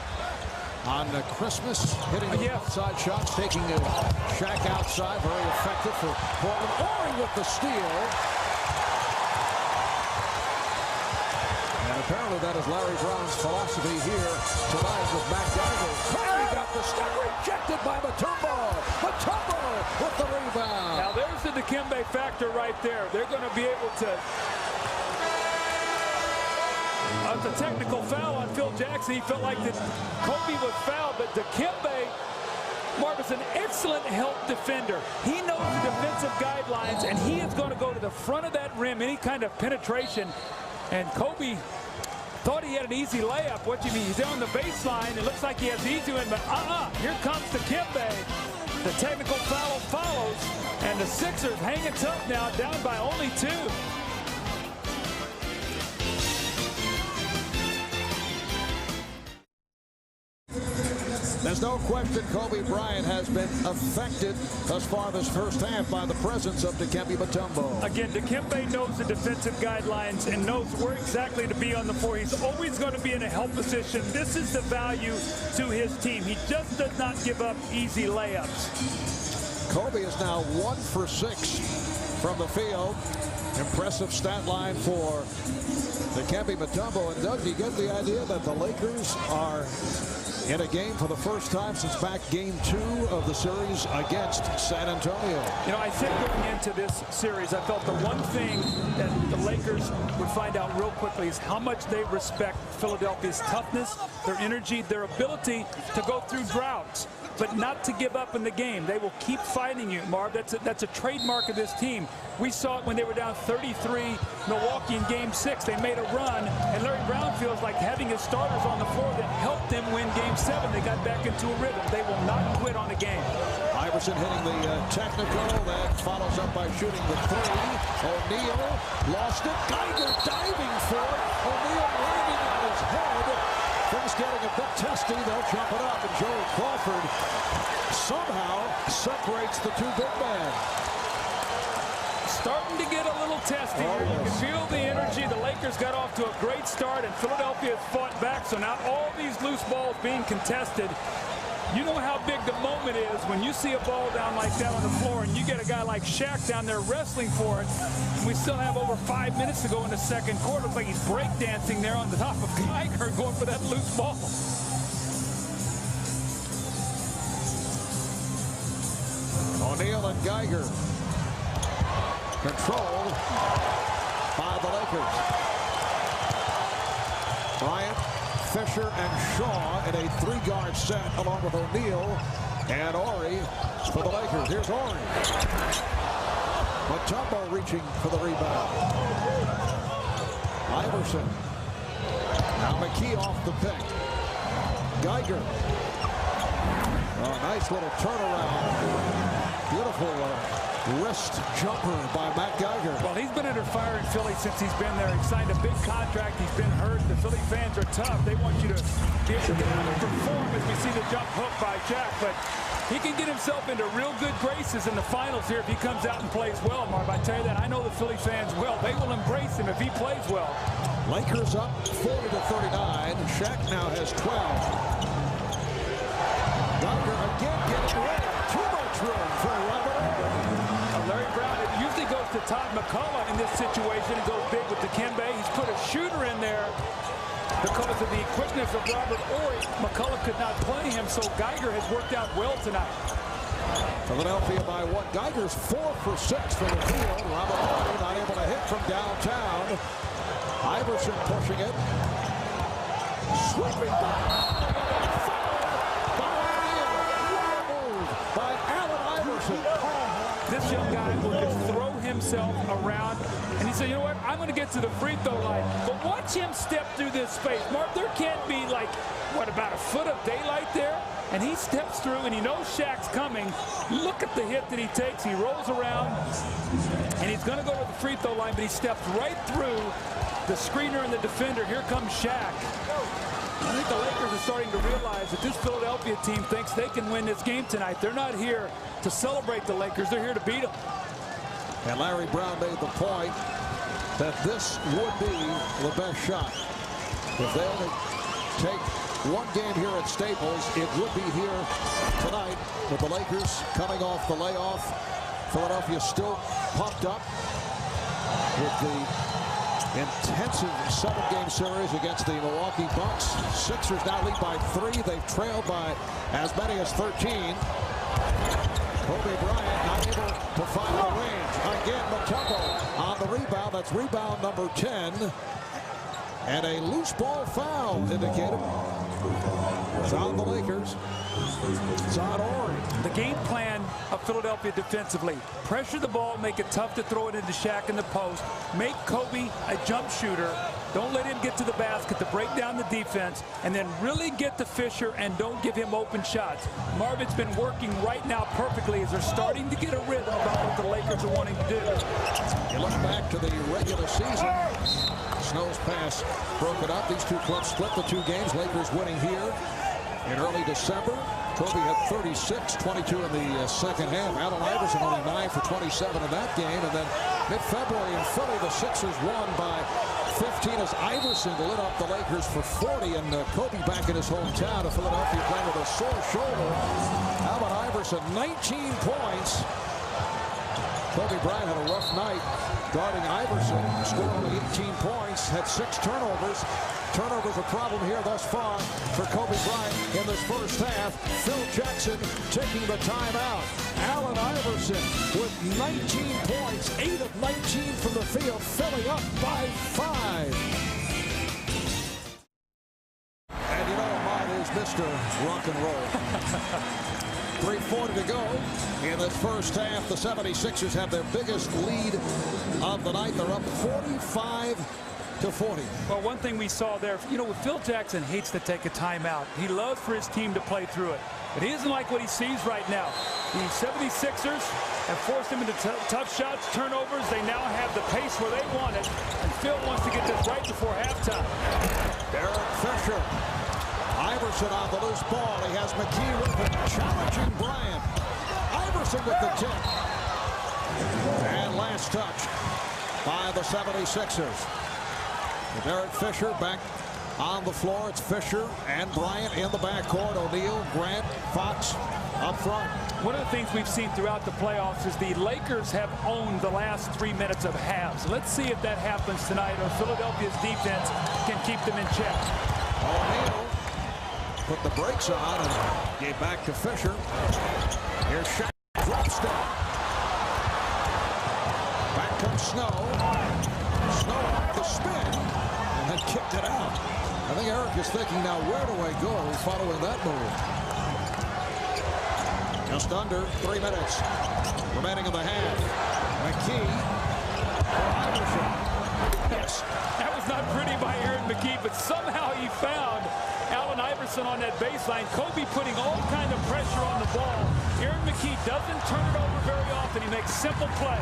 B: on Christmas hitting the outside shots, taking Shaq outside, very effective for Portland. Horry with the steal. Apparently that is Larry Brown's philosophy here tonight with Matt Geiger. Curry got the step rejected by Mutombo. Mutombo with the rebound.
A: Now there's the Dikembe factor right there. They're going to be able to... It's a technical foul on Phil Jackson. He felt like that Kobe was fouled, but Dikembe, Mark, is an excellent help defender. He knows the defensive guidelines, and he is going to go to the front of that rim, any kind of penetration. And Kobe thought he had an easy layup. What do you mean? He's there on the baseline. It looks like he has easy one, but here comes Dikembe. The technical foul follows, and the Sixers hanging tough now, down by only 2.
B: There's no question Kobe Bryant has been affected thus far this first half by the presence of Dikembe Mutombo.
A: Again, Dikembe knows the defensive guidelines and knows where exactly to be on the floor. He's always going to be in a help position. This is the value to his team. He just does not give up easy layups.
B: Kobe is now 1 for 6 from the field. Impressive stat line for Dikembe Mutombo. And Doug, you get the idea that the Lakers are in a game for the first time since back game 2 of the series against San Antonio.
A: You know, I said going into this series, I felt the one thing that the Lakers would find out real quickly is how much they respect Philadelphia's toughness, their energy, their ability to go through droughts, but not to give up in the game. They will keep fighting you, Marv. That's a trademark of this team. We saw it when they were down 33 Milwaukee in game 6. They made a run, and Larry Brown feels like having his starters on the floor that helped them win game 7. They got back into a rhythm. They will not quit on the game.
B: Iverson hitting the technical, that follows up by shooting the 3. O'Neal lost it. Geiger diving for it. O'Neal landing on his head. Things getting a bit testy. They'll jump it up, and Joey Crawford somehow separates the two big men.
A: Starting to get a little testy here. You can feel the energy. The Lakers got off to a great start, and Philadelphia has fought back. So now all these loose balls being contested. You know how big the moment is when you see a ball down like that on the floor, and you get a guy like Shaq down there wrestling for it. And we still have over 5 minutes to go in the second quarter. Looks like he's breakdancing there on the top of Geiger, going for that loose ball.
B: O'Neal and Geiger controlled by the Lakers. Bryant, Fisher, and Shaw in a 3-guard set along with O'Neal and Ori for the Lakers. Here's Ori. Mutombo reaching for the rebound. Iverson. Now McKee off the pick. Geiger. A nice little turnaround. Beautiful wrist jumper by Matt Geiger.
A: Well, he's been under fire in Philly since he's been there. He signed a big contract. He's been hurt. The Philly fans are tough. They want you to be able to get out and perform as we see the jump hook by Shaq. But he can get himself into real good graces in the finals here if he comes out and plays well, Marv. I tell you that. I know the Philly fans well. They will embrace him if he plays well.
B: Lakers up 40-39. Shaq now has 12. Geiger again getting ready. Too much room for Robert Ory.
A: Larry Brown, it usually goes to Todd McCullough in this situation and goes big with Dikembe. He's put a shooter in there because of the quickness of Robert Ory. McCullough could not play him, so Geiger has worked out well tonight.
B: Philadelphia by 1. Geiger's 4 for 6 from the field. Robert Ory not able to hit from downtown. Iverson pushing it. Sweeping back. By Allen Iverson.
A: This young guy will just throw himself around, and he said, you know what, I'm going to get to the free throw line. But watch him step through this space. Mark, there can't be like, what, about a foot of daylight there? And he steps through, and he knows Shaq's coming. Look at the hit that he takes. He rolls around, and he's going to go to the free throw line, but he steps right through the screener and the defender. Here comes Shaq. I think the Lakers are starting to realize that this Philadelphia team thinks they can win this game tonight. They're not here to celebrate the Lakers. They're here to beat them.
B: And Larry Brown made the point that this would be the best shot. If they only take one game here at Staples, it would be here tonight with the Lakers coming off the layoff. Philadelphia still pumped up with the intensive 7-game series against the Milwaukee Bucks. Sixers now lead by 3. They've trailed by as many as 13. Kobe Bryant not able to find the range. Again, Mutombo on the rebound. That's rebound number 10. And a loose ball foul indicated. It's on the Lakers. It's on Ori.
A: The game plan of Philadelphia defensively. Pressure the ball, make it tough to throw it into Shaq in the post. Make Kobe a jump shooter. Don't let him get to the basket to break down the defense. And then really get to Fisher and don't give him open shots. Marvin's been working right now perfectly as they're starting to get a rhythm about what the Lakers are wanting to do.
B: You look back to the regular season. Snow's pass broken up. These two clubs split the 2 games. Lakers winning here in early December. Kobe had 36, 22 in the second half. Allen Iverson only 9 for 27 in that game. And then mid-February in Philly, the Sixers won by 15 as Iverson lit up the Lakers for 40. And Kobe back in his hometown of Philadelphia playing with a sore shoulder. Allen Iverson, 19 points. Kobe Bryant had a rough night guarding Iverson. Scored only 18 points, had 6 turnovers. Turnovers a problem here thus far for Kobe Bryant in this first half. Phil Jackson taking the timeout. Allen Iverson with 19 points, 8 of 19 from the field, Philly up by 5. And you know Ahmad is Mr. Rock and Roll. 3:40 to go in this first half. The 76ers have their biggest lead of the night. They're up 45-40.
A: Well, one thing we saw there, you know, Phil Jackson hates to take a timeout. He loves for his team to play through it. But he doesn't like what he sees right now. The 76ers have forced him into tough shots, turnovers. They now have the pace where they want it. And Phil wants to get this right before halftime.
B: Derek Fisher. Iverson on the loose ball. He has McKee with him, challenging Bryant. Iverson with the tip. And last touch by the 76ers. Derek Fisher back on the floor. It's Fisher and Bryant in the backcourt. O'Neal, Grant, Fox up front.
A: One of the things we've seen throughout the playoffs is the Lakers have owned the last 3 minutes of halves. Let's see if that happens tonight, or Philadelphia's defense can keep them in check.
B: O'Neal put the brakes on and gave back to Fisher. Here's Shaq. Drop step. Back comes Snow. Snow off the spin and then kicked it out. I think Eric is thinking, now where do I go following that move? Just under 3 minutes remaining in the half. McKee for Iverson.
A: Yes, that was not pretty by Aaron McKee, but somehow he found Allen Iverson on that baseline. Kobe putting all kind of pressure on the ball. Aaron McKee doesn't turn it over very often. He makes simple plays.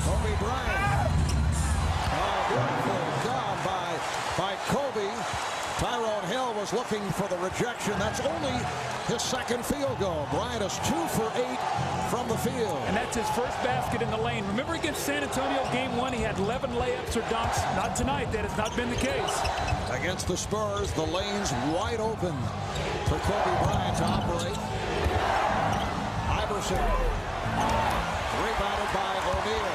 B: Kobe Bryant. Oh, beautiful job by Kobe. Tyrone Hill was looking for the rejection. That's only his second field goal. Bryant is 2 for 8 from the field.
A: And that's his first basket in the lane. Remember against San Antonio game 1, he had 11 layups or dunks. Not tonight. That has not been the case.
B: Against the Spurs, the lane's wide open for Kobe Bryant to operate. Iverson rebounded by O'Neal.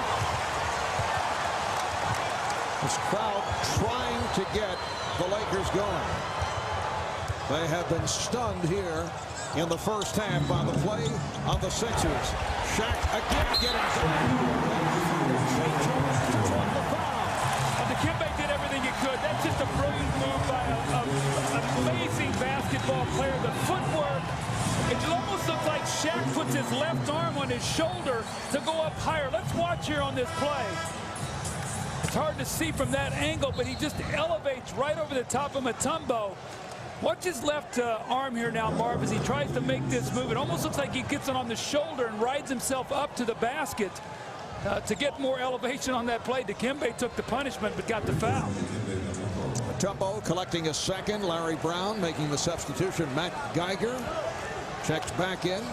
B: This crowd trying to get the Lakers going. They have been stunned here in the first half by the play of the Sixers. Shaq again getting down.
A: Dikembe did everything he could. That's just a brilliant move by an amazing basketball player. The footwork, it almost looks like Shaq puts his left arm on his shoulder to go up higher. Let's watch here on this play. It's hard to see from that angle, but he just elevates right over the top of Mutombo. Watch his left arm here now, Marv, as he tries to make this move. It almost looks like he gets it on the shoulder and rides himself up to the basket to get more elevation on that play. Dikembe took the punishment but got the foul.
B: Mutombo collecting a second. Larry Brown making the substitution. Matt Geiger checks back in.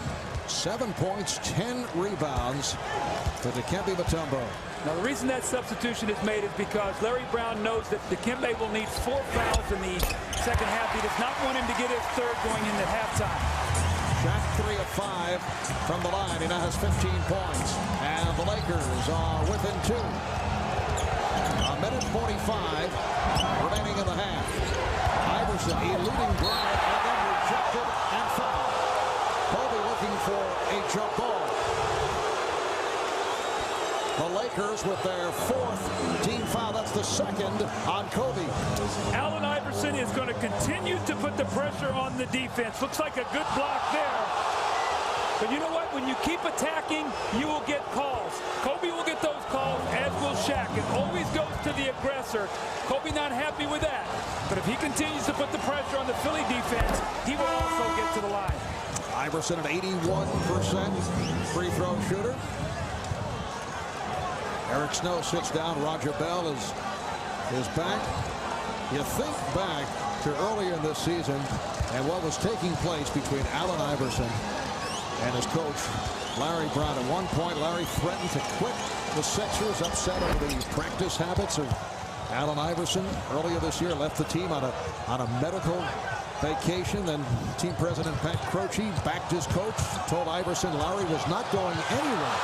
B: 7 points, 10 rebounds for Dikembe Mutombo.
A: Now, the reason that substitution is made is because Larry Brown knows that Dikembe will need 4 fouls in the second half. He does not want him to get his third going into halftime.
B: Shaq 3 of 5 from the line. He now has 15 points. And the Lakers are within 2. A minute 45 remaining in the half. Iverson eluding Bryant and then rejected and fouled. Kobe looking for a jump ball. The Lakers with their 4th team foul. That's the second on Kobe.
A: Allen Iverson is going to continue to put the pressure on the defense. Looks like a good block there. But you know what? When you keep attacking, you will get calls. Kobe will get those calls, as will Shaq. It always goes to the aggressor. Kobe not happy with that. But if he continues to put the pressure on the Philly defense, he will also get to the line.
B: Iverson, an 81% free throw shooter. Eric Snow sits down. Roger Bell is back. You think back to earlier in this season and what was taking place between Allen Iverson and his coach, Larry Brown. At one point, Larry threatened to quit the Sixers, upset over the practice habits of Allen Iverson. Earlier this year, left the team on a medical vacation. Then team president Pat Croce backed his coach, told Iverson Larry was not going anywhere.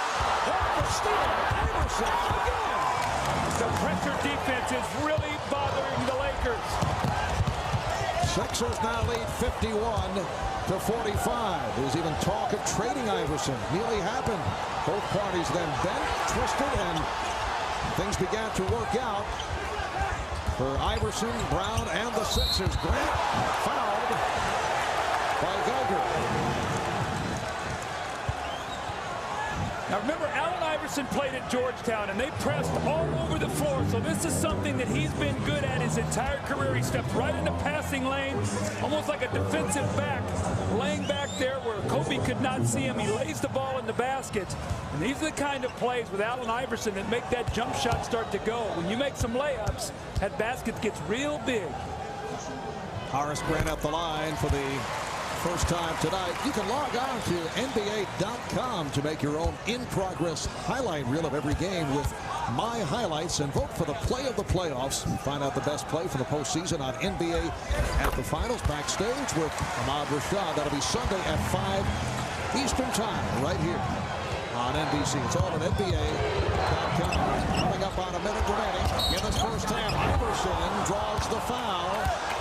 B: Iverson again.
A: The pressure defense is really bothering the Lakers.
B: Sixers now lead 51-45. There's even talk of trading Iverson. Nearly happened. Both parties then bent, twisted, and things began to work out for Iverson, Brown, and the Sixers. Grant fouled by Geiger.
A: Now remember, Allen Iverson played at Georgetown, and they pressed all over the floor. So this is something that he's been good at his entire career. He steps right in the passing lane, almost like a defensive back, laying back there where Kobe could not see him. He lays the ball in the basket. And these are the kind of plays with Allen Iverson that make that jump shot start to go. When you make some layups, that basket gets real big.
B: Horace Grant up the line for the first time tonight. You can log on to NBA.com to make your own in-progress highlight reel of every game with My Highlights and vote for the play of the playoffs. Find out the best play for the postseason on NBA at the Finals. Backstage with Ahmad Rashad. That'll be Sunday at 5 Eastern Time right here on NBC. It's all at NBA.com. Coming up on a minute remaining in this first half. Iverson draws the foul,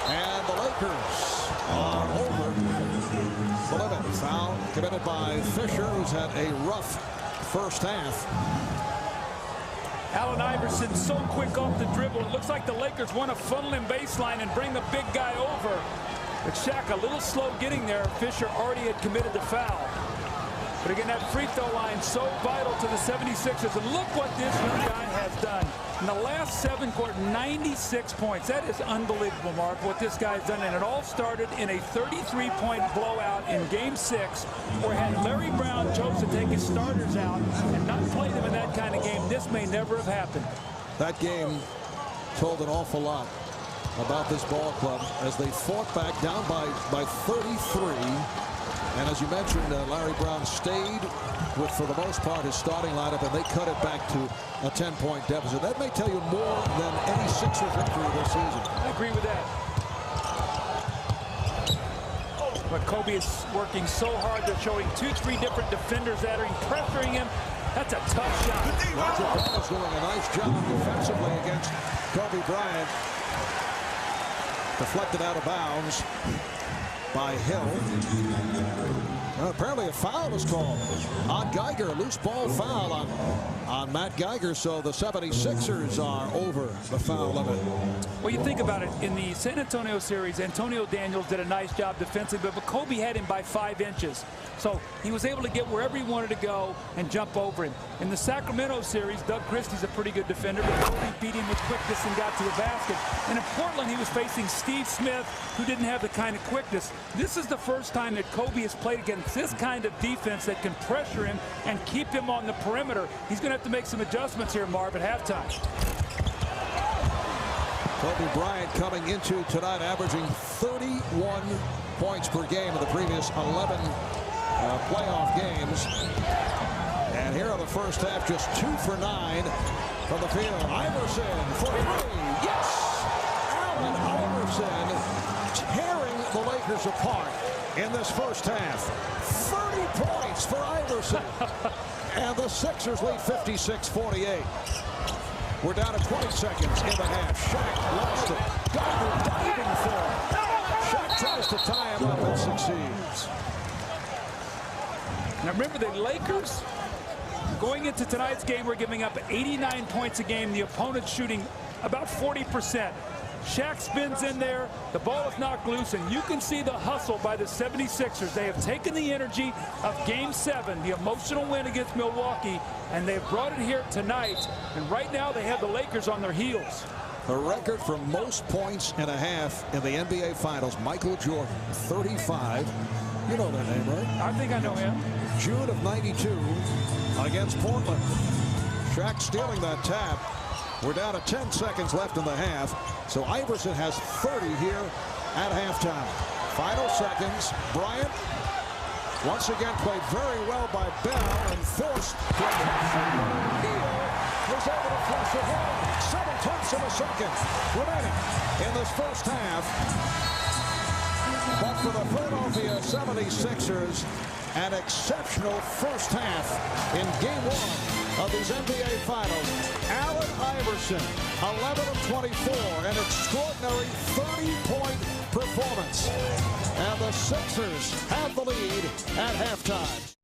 B: and the Lakers are over the limit. Foul committed by Fisher, who's had a rough first half.
A: Allen Iverson so quick off the dribble. It looks like the Lakers want to funnel him baseline and bring the big guy over. But Shaq a little slow getting there. Fisher already had committed the foul. But again, that free throw line so vital to the 76ers. And look what this young guy has done. In the last 7 quarters, 96 points. That is unbelievable, Mark, what this guy's done. And it all started in a 33-point blowout in Game 6, where had Larry Brown chose to take his starters out and not play them in that kind of game, this may never have happened.
B: That game told an awful lot about this ball club as they fought back down by 33. And as you mentioned, Larry Brown stayed with, for the most part, his starting lineup, and they cut it back to a 10-point deficit. That may tell you more than any Sixer victory this season.
A: I agree with that. But Kobe is working so hard. They're showing 2-3 different defenders at him, pressuring him. That's a tough shot.
B: Roger Ball is doing a nice job defensively against Kobe Bryant. Deflected out of bounds by Hill. Apparently a foul is called on Geiger. A loose ball foul on Matt Geiger. So the 76ers are over the foul limit.
A: Well, you think about it. In the San Antonio series, Antonio Daniels did a nice job defensively, but Kobe had him by 5 inches. So he was able to get wherever he wanted to go and jump over him. In the Sacramento series, Doug Christie's a pretty good defender, but Kobe beat him with quickness and got to the basket. And in Portland, he was facing Steve Smith, who didn't have the kind of quickness. This is the first time that Kobe has played against this kind of defense that can pressure him and keep him on the perimeter. He's going to have to make some adjustments here, Marv, at halftime.
B: Kobe Bryant coming into tonight averaging 31 points per game in the previous 11 playoff games. And here in the first half, just 2 for 9 from the field. Iverson for 3. Yes! Allen Iverson tearing the Lakers apart in this first half. 30 points for Iverson. And the Sixers lead 56-48. We're down to 20 seconds in the half. Shaq lost it. Geiger diving for it. Shaq tries to tie him up and succeeds.
A: Now remember, the Lakers, going into tonight's game, we're giving up 89 points a game. The opponent's shooting about 40%. Shaq spins in there. The ball is knocked loose, and you can see the hustle by the 76ers. They have taken the energy of Game 7, the emotional win against Milwaukee, and they've brought it here tonight. And right now, they have the Lakers on their heels.
B: The record for most points in a half in the NBA Finals, Michael Jordan, 35. You know their name, right?
A: I think I know him.
B: June of '92 against Portland. Shaq stealing that tap. We're down to 10 seconds left in the half. So Iverson has 30 here at halftime. Final seconds. Bryant once again played very well by Bell and forced to Hill was able to flush it home. 7/10 of a second remaining in this first half. But for the Philadelphia 76ers, an exceptional first half in game 1 of these NBA Finals. Allen Iverson, 11 of 24, an extraordinary 30-point performance. And the Sixers have the lead at halftime.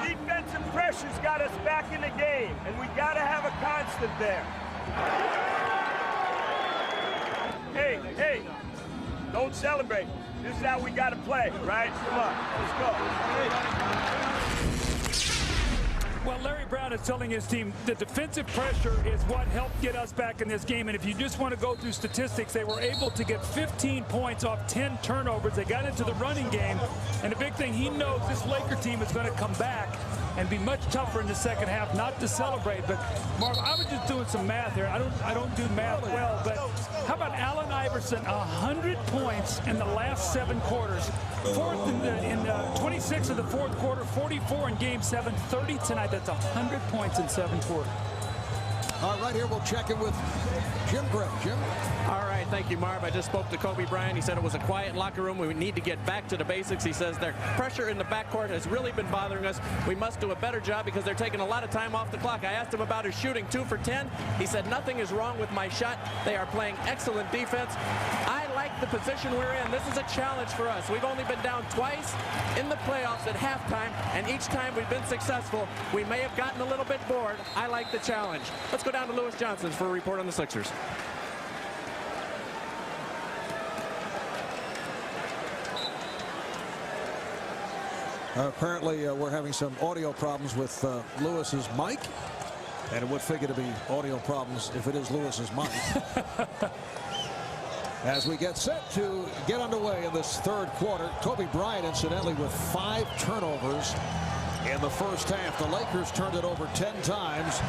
C: Defensive pressure's got us back in the game, and we got to have a constant there. Hey, don't celebrate. This is how we got to play, right? Come on, let's go.
A: Well, Larry Brown is telling his team the defensive pressure is what helped get us back in this game. And if you just want to go through statistics, they were able to get 15 points off 10 turnovers. They got into the running game. And the big thing, he knows this Laker team is going to come back and be much tougher in the second half, not to celebrate. But Marv, I was just doing some math here. I don't do math well, but how about Allen Iverson, 100 points in the last 7 quarters, fourth in 26 of the fourth quarter, 44 in game 7, 30 tonight. That's 100 points in 7 quarters.
B: All right, here we'll check in with Jim Gray. Jim?
D: All right, thank you, Marv. I just spoke to Kobe Bryant. He said it was a quiet locker room. We need to get back to the basics. He says their pressure in the backcourt has really been bothering us. We must do a better job because they're taking a lot of time off the clock. I asked him about his shooting, 2 for 10. He said nothing is wrong with my shot. They are playing excellent defense. I like the position we're in. This is a challenge for us. We've only been down twice in the playoffs at halftime, and each time we've been successful. We may have gotten a little bit bored. I like the challenge. Let's go down to Lewis Johnson for a report on the Sixers.
B: Apparently, we're having some audio problems with Lewis's mic, and it would figure to be audio problems if it is Lewis's mic. As we get set to get underway in this third quarter, Kobe Bryant, incidentally, with 5 turnovers in the first half. The Lakers turned it over 10 times.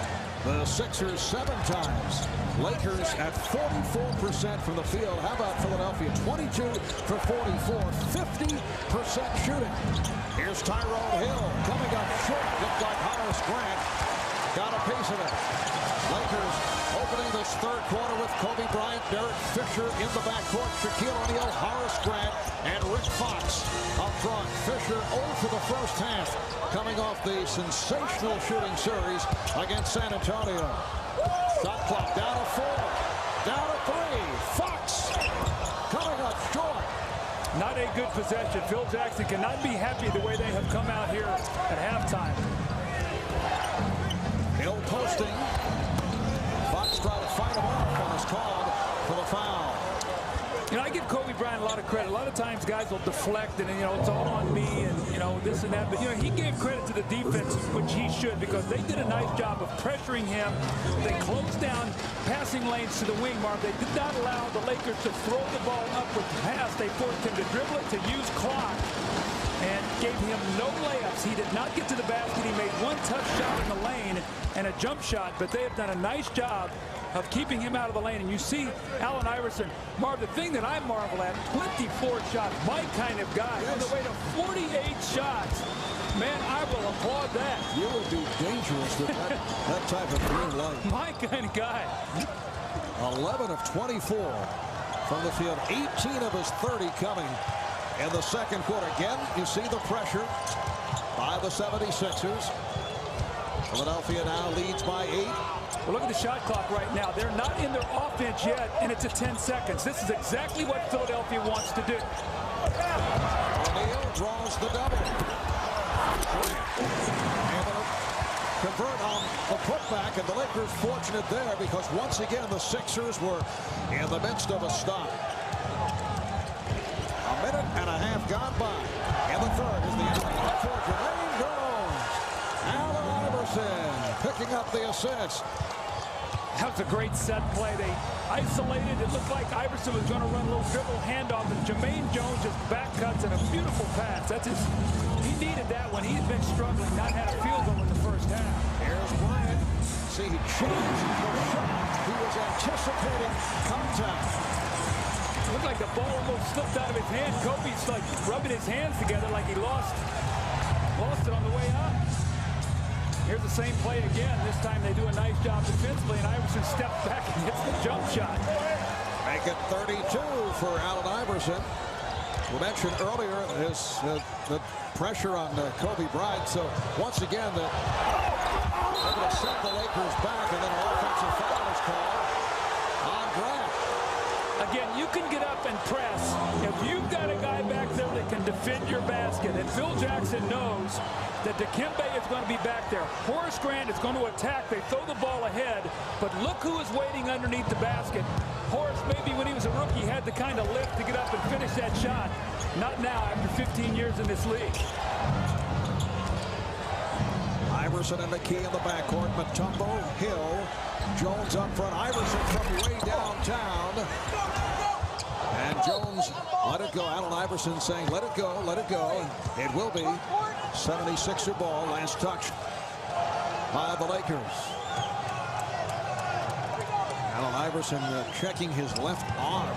B: The Sixers 7 times. Lakers at 44% from the field. How about Philadelphia? 22 for 44, 50% shooting. Here's Tyrone Hill coming up short. Looked like Horace Grant got a piece of it. Lakers opening this third quarter with Kobe Bryant, Derek Fisher in the backcourt, Shaquille O'Neal, Horace Grant, and Rick Fox up front. Fisher 0 for the first half, coming off the sensational shooting series against San Antonio. Shot clock down to 4, down to 3. Fox coming up short.
A: Not a good possession. Phil Jackson cannot be happy the way they have come out here at halftime.
B: Hill posting. Fox trying to fight him off and is called for the foul.
A: You know, I give Kobe Bryant a lot of credit. A lot of times guys will deflect and, you know, it's all on me and, you know, this and that. But, you know, he gave credit to the defense, which he should, because they did a nice job of pressuring him. They closed down passing lanes to the wing, Marv. They did not allow the Lakers to throw the ball up with the pass. They forced him to dribble it, to use clock, and gave him no layups. He did not get to the basket. He made 1 tough shot in the lane and a jump shot, but they have done a nice job of keeping him out of the lane. And you see Allen Iverson, Marv, the thing that I marvel at, 24 shots, my kind of guy, on the way to 48 shots. Man, I will applaud that.
B: You will be dangerous with that type of green light.
A: My kind of guy.
B: 11 of 24 from the field, 18 of his 30 coming in the second quarter. Again, you see the pressure by the 76ers. Philadelphia now leads by 8.
A: Well, look at the shot clock right now. They're not in their offense yet, and it's at 10 seconds. This is exactly what Philadelphia wants to do.
B: O'Neal draws the double. Able to convert on the putback, and the Lakers fortunate there because once again the Sixers were in the midst of a stop. A minute and a half gone by. In the third is the alley for Jermaine Jones. Allen Iverson picking up the assist.
A: That was a great set play. They isolated. It looked like Iverson was going to run a little dribble handoff, and Jermaine Jones just back cuts and a beautiful pass. That's his. He needed that one. He had been struggling, not had a field goal in the first half.
B: Here's Bryant. see he changed the shot. He was anticipating contact.
A: Looked like the ball almost slipped out of his hand. Kobe's like rubbing his hands together like he lost it on the way up. Here's the same play again. This time they do a nice job defensively, and Iverson steps back and hits the jump shot.
B: Make it 32 for Allen Iverson. We mentioned earlier the pressure on Kobe Bryant. So once again, they're going to send the Lakers back, and then an offensive foul is called on Grant.
A: Again, you can get up and press if you've got a guy back there that can defend your basket. And Phil Jackson knows that Dikembe is going to be back there. Horace Grant is going to attack. They throw the ball ahead, but look who is waiting underneath the basket. Horace, maybe when he was a rookie, had the kind of lift to get up and finish that shot. Not now, after 15 years in this league.
B: Iverson and McKee in the backcourt. Mutombo, Hill, Jones up front. Iverson from way downtown. And Jones let it go. Allen Iverson saying, let it go, let it go. And it will be 76er ball. Last touch by the Lakers. Allen Iverson checking his left arm.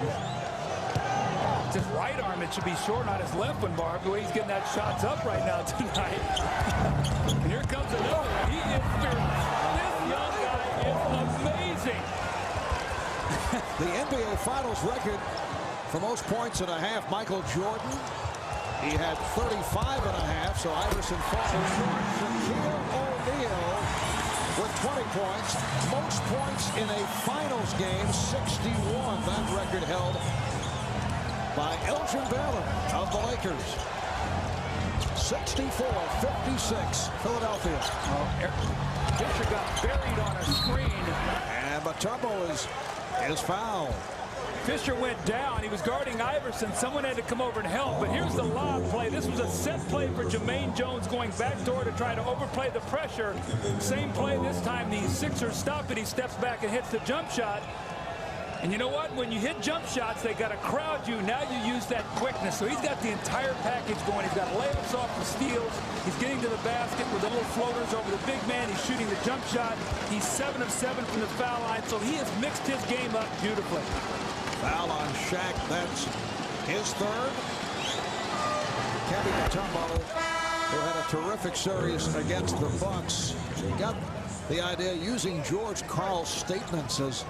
A: It's his right arm. It should be short on his left one, Barb. The way he's getting that shots up right now tonight. And here comes another one. He is fearless. This young guy is amazing.
B: The NBA Finals record for most points and a half, Michael Jordan. He had 35.5, so Iverson falls short. Shaquille O'Neal with 20 points. Most points in a finals game, 61. That record held by Elgin Baylor of the Lakers. 64-56, Philadelphia.
A: Fisher got buried on a screen.
B: And Mutombo is fouled.
A: Fisher went down. He was guarding Iverson. Someone had to come over and help. But here's the lob play. This was a set play for Jermaine Jones going backdoor to try to overplay the pressure. Same play this time. The Sixers stop it. He steps back and hits the jump shot. And you know what? When you hit jump shots, they got to crowd you. Now you use that quickness. So he's got the entire package going. He's got layups off the steals. He's getting to the basket with the little floaters over the big man. He's shooting the jump shot. He's 7 of 7 from the foul line. So he has mixed his game up beautifully.
B: Foul on Shaq. That's his third. Kevin Mutombo, who had a terrific series against the Bucks. He got the idea using George Karl's statements as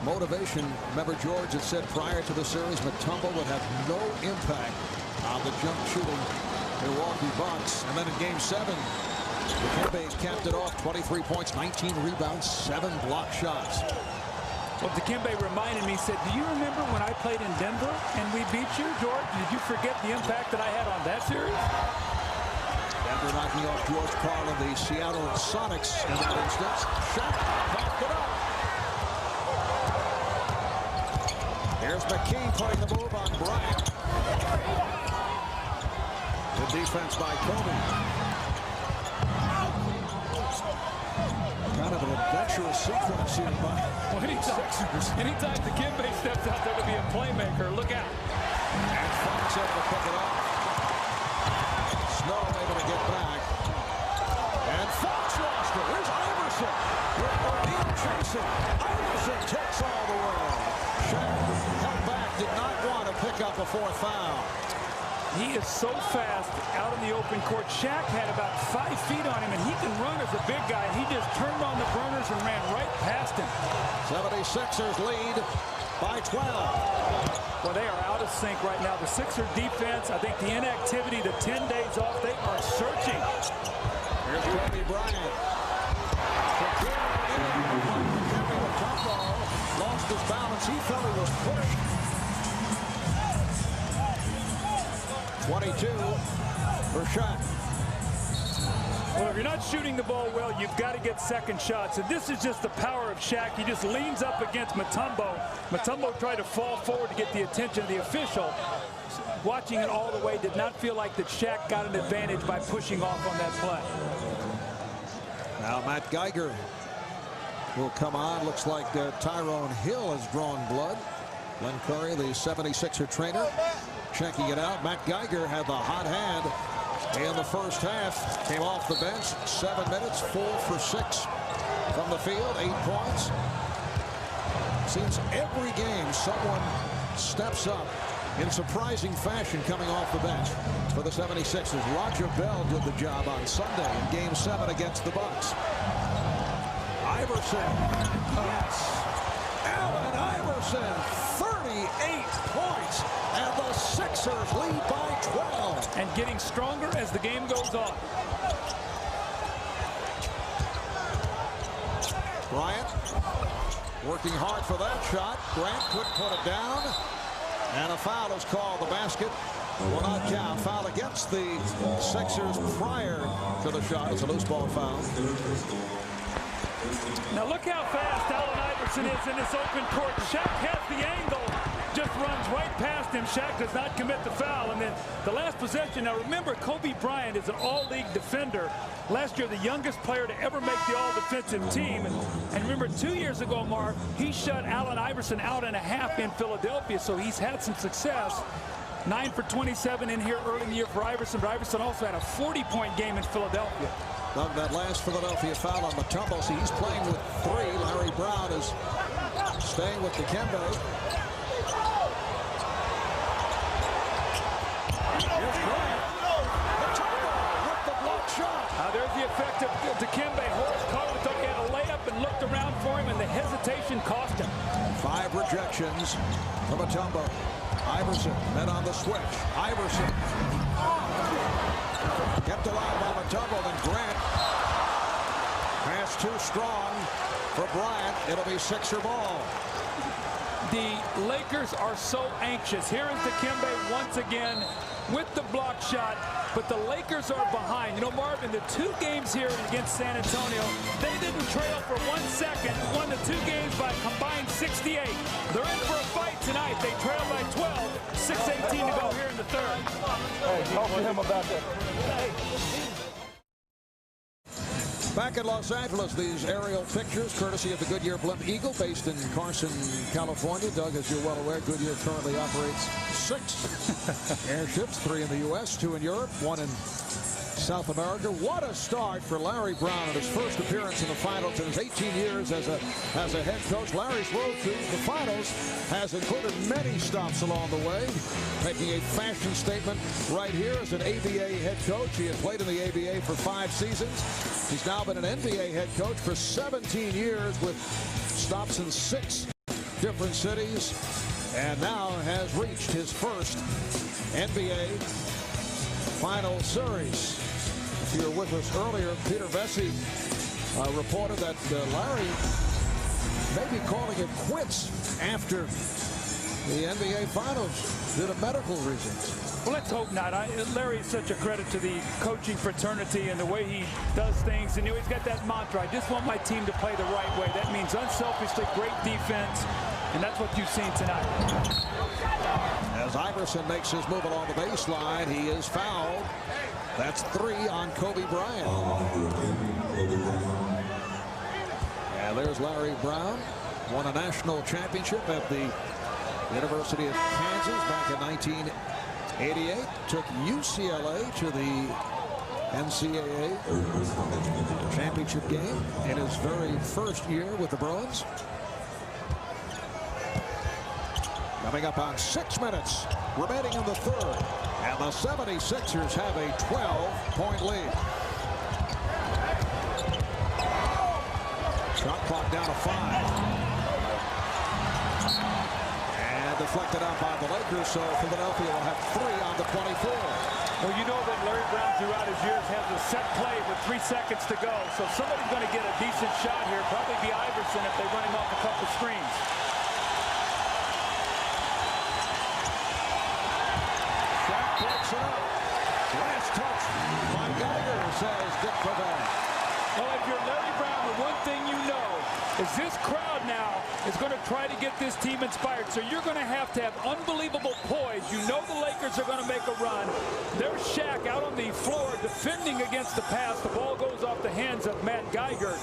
B: motivation. Remember, George had said prior to the series Mutombo would have no impact on the jump shooting Milwaukee Bucks. And then in Game 7, Dikembe capped it off. 23 points, 19 rebounds, 7 block shots.
A: Well, Dikembe reminded me, said, do you remember when I played in Denver and we beat you, George? Did you forget the impact that I had on that series?
B: Denver knocking off George Karl of the Seattle Sonics in that instance. Shot, popped it up. Here's McKee putting the move on Bryant. Good defense by Kobe. Kind of an adventurous sequence here by
A: anytime Dikembe steps out there to be a playmaker, look out.
B: And Fox able to pick it up. Snow able to get back. And Fox lost it. Here's Iverson. With O'Neal chasing. Iverson takes all the way. Shaq held back, did not want to pick up a fourth foul.
A: He is so fast out in the open court. Shaq had about 5 feet on him, and he can run as a big guy. He just turned on the burners and ran right past him. 76ers lead
B: by 12.
A: Well, they are out of sync right now. The Sixer defense, I think the inactivity, the 10 days off, they are searching.
B: Here's Kobe Bryant. Lost his balance. He felt he was pushed. 22 for Shaq.
A: Well, if you're not shooting the ball well, you've got to get second shots. And this is just the power of Shaq. He just leans up against Mutombo. Mutombo tried to fall forward to get the attention of the official. Watching it all the way, did not feel like that Shaq got an advantage by pushing off on that play.
B: Now Matt Geiger will come on. Looks like Tyrone Hill has drawn blood. Glenn Curry, the 76er trainer, checking it out. Matt Geiger had the hot hand in the first half. Came off the bench, 7 minutes, 4 for 6 from the field, 8 points. Seems every game someone steps up in surprising fashion coming off the bench for the 76ers. Roger Bell did the job on Sunday in Game 7 against the Bucks. Iverson, yes. Allen Iverson, 38 points, and the Sixers lead by 12.
A: And getting stronger as the game goes on.
B: Bryant working hard for that shot. Grant couldn't put it down. And a foul is called. The basket will not count. Foul against the Sixers prior to the shot. It's a loose ball foul.
A: Now look how fast Allen Iverson is in this open court. Shaq has the angle, just runs right past him. Shaq does not commit the foul. And then the last possession. Now remember, Kobe Bryant is an all-league defender. Last year, the youngest player to ever make the all-defensive team. And remember, 2 years ago, Marv, he shut Allen Iverson out and a half in Philadelphia, so he's had some success. 9 for 27 in here early in the year for Iverson, but Iverson also had a 40-point game in Philadelphia.
B: Doug, that last Philadelphia foul on Mutombo. See, he's playing with 3. Larry Brown is staying with Dikembe. Here's Bryant. Mutombo with the block shot.
A: There's the effect of Dikembe. Horace Carter thought he had a layup and looked around for him, and the hesitation cost him. 5 rejections
B: from Mutombo. Iverson, then on the switch. Iverson. Kept alive by Mutombo, then Grant. Pass too strong for Bryant. It'll be Sixer ball.
A: The Lakers are so anxious. Here is Dikembe once again with the block shot, but the Lakers are behind. You know, Marvin, the 2 games here against San Antonio, they didn't trail for 1 second, won the 2 games by combined 68. They're in for a fight tonight. They trail by 12, 6:18 to go here in the third.
E: Hey, talk to him about that.
B: Back in Los Angeles, these aerial pictures courtesy of the Goodyear Blimp Eagle, based in Carson, California. Doug, as you're well aware, Goodyear currently operates 6 airships, 3 in the U.S., 2 in Europe, 1 in South America. What a start for Larry Brown in his first appearance in the finals in his 18 years as a head coach. Larry's road to the finals has included many stops along the way, making a fashion statement right here as an ABA head coach. He had played in the ABA for 5 seasons. He's now been an NBA head coach for 17 years with stops in 6 different cities, and now has reached his first NBA final series. If you were with us earlier, Peter Vesey reported that Larry may be calling it quits after the NBA Finals due to medical reasons.
A: Well, let's hope not. Larry is such a credit to the coaching fraternity and the way he does things. And he's got that mantra, I just want my team to play the right way. That means unselfishly great defense, and that's what you've seen tonight.
B: As Iverson makes his move along the baseline, he is fouled. That's 3 on Kobe Bryant. And there's Larry Brown. Won a national championship at the University of Kansas back in 1988. Took UCLA to the NCAA championship game in his very first year with the Bruins. Coming up on 6 minutes remaining in the third, and the 76ers have a 12-point lead. Shot clock down to 5. And deflected out by the Lakers, so Philadelphia will have 3 on the 24.
A: Well, you know that Larry Brown throughout his years has a set play with 3 seconds to go, so somebody's going to get a decent shot here, probably be Iverson if they run him off a couple screens.
B: Breaks it up. Last touch by Geiger, says Dick Pavone.
A: Well, if you're Larry Brown, the one thing you know is this crowd now is going to try to get this team inspired. So you're going to have unbelievable poise. You know the Lakers are going to make a run. There's Shaq out on the floor defending against the pass. The ball goes off the hands of Matt Geiger.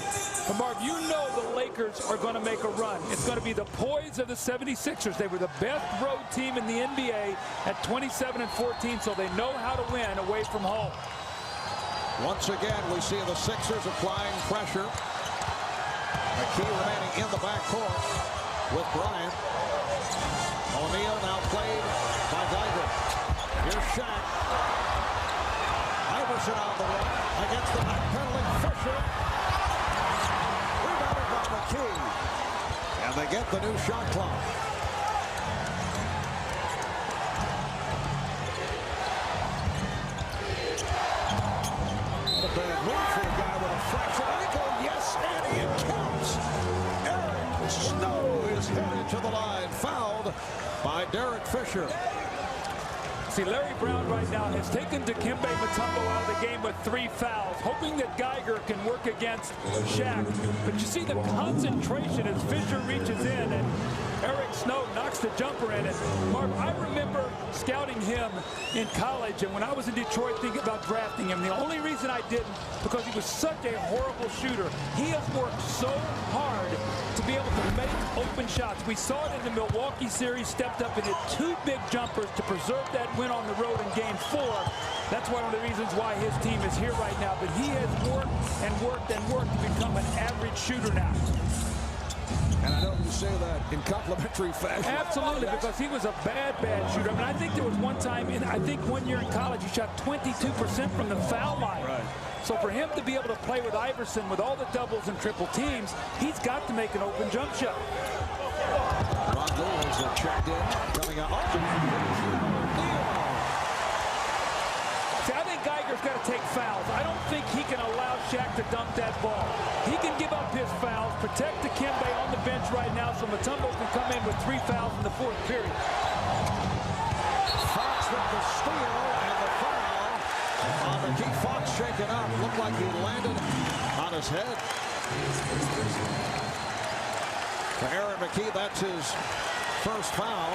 A: But Marv, you know the Lakers are going to make a run. It's going to be the poise of the 76ers. They were the best road team in the NBA at 27-14, so they know how to win away from home.
B: Once again, we see the Sixers applying pressure. McKee remaining in the backcourt with Bryant. O'Neal now played by Geiger. Here's Shaq. Iverson on the run against the backpedaling Fisher. Rebounded by McKee. And they get the new shot clock. What a bad move for a guy with a fractured ankle. Yes, and it counts. Eric Snow is headed to the line. Fouled by Derek Fisher.
A: See, Larry Brown right now has taken Dikembe Mutombo out of the game with 3 fouls, hoping that Geiger can work against Shaq. But you see the concentration as Fisher reaches in and Eric Snow knocks the jumper in it. Marv, I remember scouting him in college, and when I was in Detroit thinking about drafting him, the only reason I didn't, because he was such a horrible shooter. He has worked so hard to be able to make open shots. We saw it in the Milwaukee series, stepped up and hit 2 big jumpers to preserve that win on the road in Game 4. That's one of the reasons why his team is here right now. But he has worked and worked and worked to become an average shooter now.
B: And I know you say that in complimentary fashion.
A: Absolutely, because he was a bad shooter. I mean, I think there was one time, I think 1 year in college, he shot 22% from the foul line.
B: Right.
A: So for him to be able to play with Iverson with all the doubles and triple teams, he's got to make an open jump shot.
B: Ron Lewis checked in, coming out.
A: See, I think Geiger's got to take fouls. I don't think he can allow Shaq to dunk that ball. He can give up his fouls, protect Dikembe on the bench right now so Mutombo can come in with 3 fouls in the 4th period.
B: Fox with the steal and the foul. McKee. Fox shaken up. Looked like he landed on his head. For Aaron McKee, that's his first foul.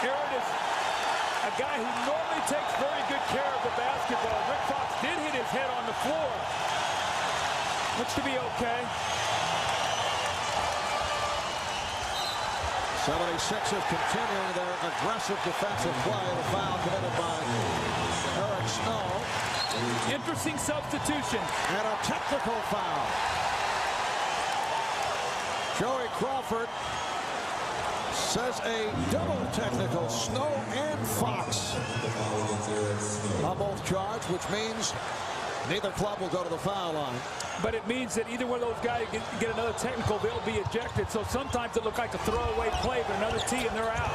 A: Aaron is a guy who normally takes very good care of the basketball. Rick Fox did hit his head on the floor. Looks to be okay.
B: 76ers continuing their aggressive defensive play. The foul committed by Eric Snow.
A: Interesting substitution.
B: And a technical foul. Joey Crawford says a double technical. Snow and Fox are both charged, which means neither club will go to the foul line.
A: But it means that either one of those guys get another technical, they'll be ejected. So sometimes it looks like a throwaway play, but another tee and they're out.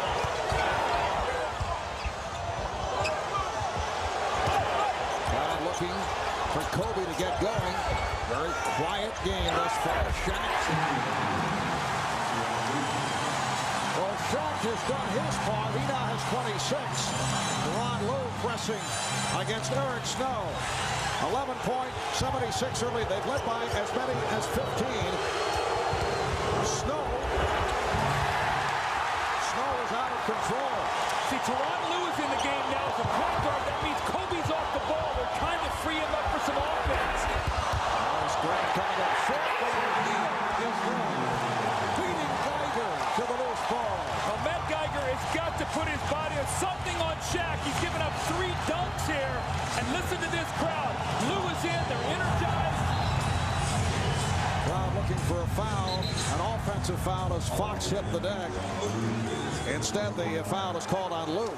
B: Crowd looking for Kobe to get going. Very quiet game thus far. Shaq. Well, Shaq has done his part. He now has 26. Ron Lowe pressing against Eric Snow. 11-point 76er lead. They've led by as many as 15. Snow is out of control.
A: See, Teron Lewis in the game now as a point guard. That means Kobe's off the ball. They're trying to free him up for some offense.
B: Nice Grant coming up short, but is wrong. Beating Geiger to the loose ball.
A: Well, Matt Geiger has got to put his body on something on Shaq. He's given up 3 dunks here. And listen to this crowd. Lewis in, they're energized.
B: Crowd looking for a foul, an offensive foul as Fox hit the deck. Instead, the foul is called on Lou.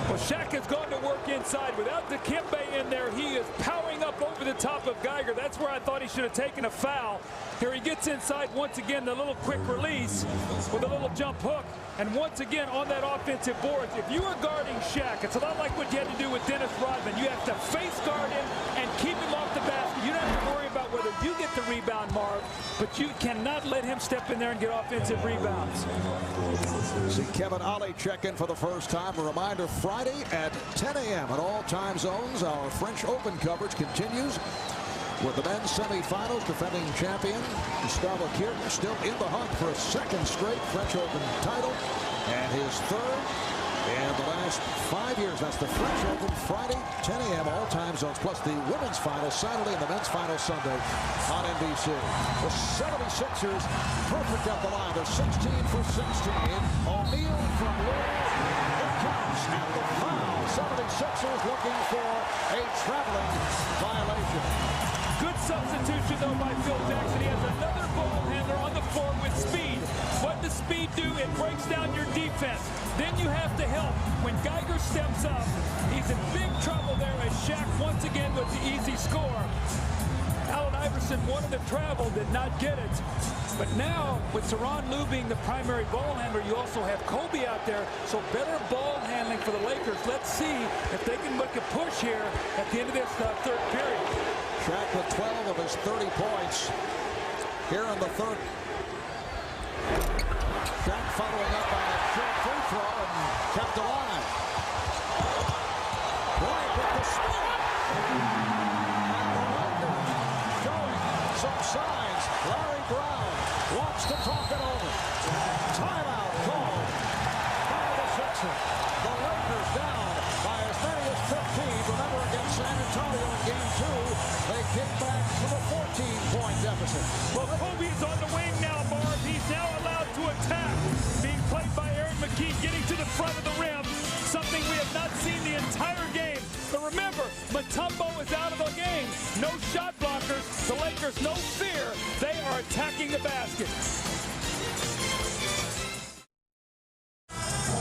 A: Well, Shaq has gone to work inside. Without Dikembe in there, he is powering up over the top of Geiger. That's where I thought he should have taken a foul. Here he gets inside once again, the little quick release with a little jump hook. And once again on that offensive board, if you are guarding Shaq, it's a lot like what you had to do with Dennis Rodman. You have to face guard him and keep him off the basket. You don't have to worry about whether you get the rebound, Marv, but you cannot let him step in there and get offensive rebounds.
B: See Kevin Ollie check in for the first time. A reminder, Friday at 10 a.m. at all time zones. Our French Open coverage continues with the men's semifinals. Defending champion Gustavo Kirchner still in the hunt for a 2nd straight French Open title and his 3rd in the last 5 years. That's the French Open Friday, 10 a.m. all time zones, plus the women's final Saturday and the men's final Sunday on NBC. The 76ers perfect up the line. They're 16 for 16. O'Neal from Lowe. It counts and the foul. 76ers looking for a traveling violation.
A: Good substitution, though, by Phil Jackson. He has another ball handler on the floor with speed. What does speed do? It breaks down your defense. Then you have to help. When Geiger steps up, he's in big trouble there as Shaq once again with the easy score. Allen Iverson wanted to travel, did not get it. But now, with Tyronn Lue being the primary ball handler, you also have Kobe out there, so better ball handling for the Lakers. Let's see if they can make a push here at the end of this third period.
B: Shaq with 12 of his 30 points here in the third. Shaq following up on a short free throw and kept alive. Bryant with the spin. Some signs. Larry Brown wants to talk it over. Timeout called by the Sixers. The Lakers down by as many as 15. Remember, against San Antonio in Game 2, they kicked back to a 14-point deficit.
A: Well, Kobe's on the wing now, Marv. He's now allowed to attack. Being played by Aaron McKee, getting to the front of the rim. Something we have not seen the entire game. But remember, Mutombo is out of the game. No shot blockers. The Lakers, no fear. They are attacking the basket.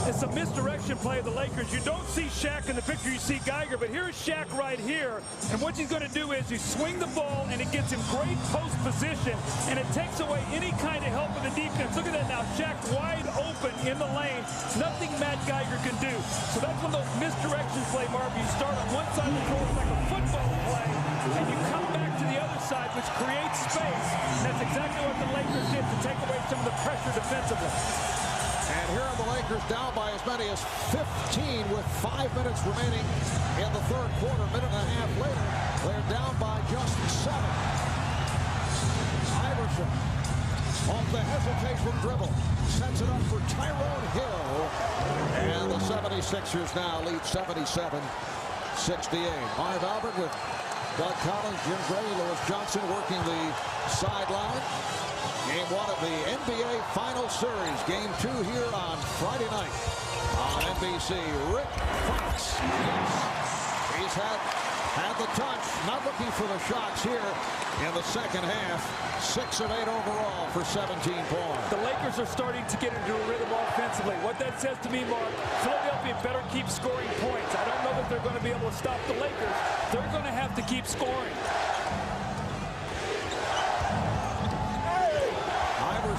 A: It's a misdirection play of the Lakers. You don't see Shaq in the picture, you see Geiger, but here's Shaq right here. And what he's going to do is you swing the ball, and it gets him great post position, and it takes away any kind of help with the defense. Look at that now. Shaq wide open in the lane. Nothing Matt Geiger can do. So that's one of those misdirections play, Marv. You start on one side of the floor like a football play, and you come back to the other side, which creates space. And that's exactly what the Lakers did to take away some of the pressure defensively.
B: And here are the Lakers down by as many as 15 with 5 minutes remaining in the third quarter. Minute and a half later, they're down by just 7. Iverson off the hesitation dribble. Sets it up for Tyrone Hill. And the 76ers now lead 77-68. Marv Albert with Doug Collins, Jim Gray, Lewis Johnson working the sideline. Game 1 of the NBA Final Series. Game 2 here on Friday night on NBC. Rick Fox. Yes, he's had the touch. Not looking for the shots here in the second half. 6 of 8 overall for 17 points.
A: The Lakers are starting to get into a rhythm offensively. What that says to me, Mark, Philadelphia better keep scoring points. I don't know that they're going to be able to stop the Lakers. They're going to have to keep scoring.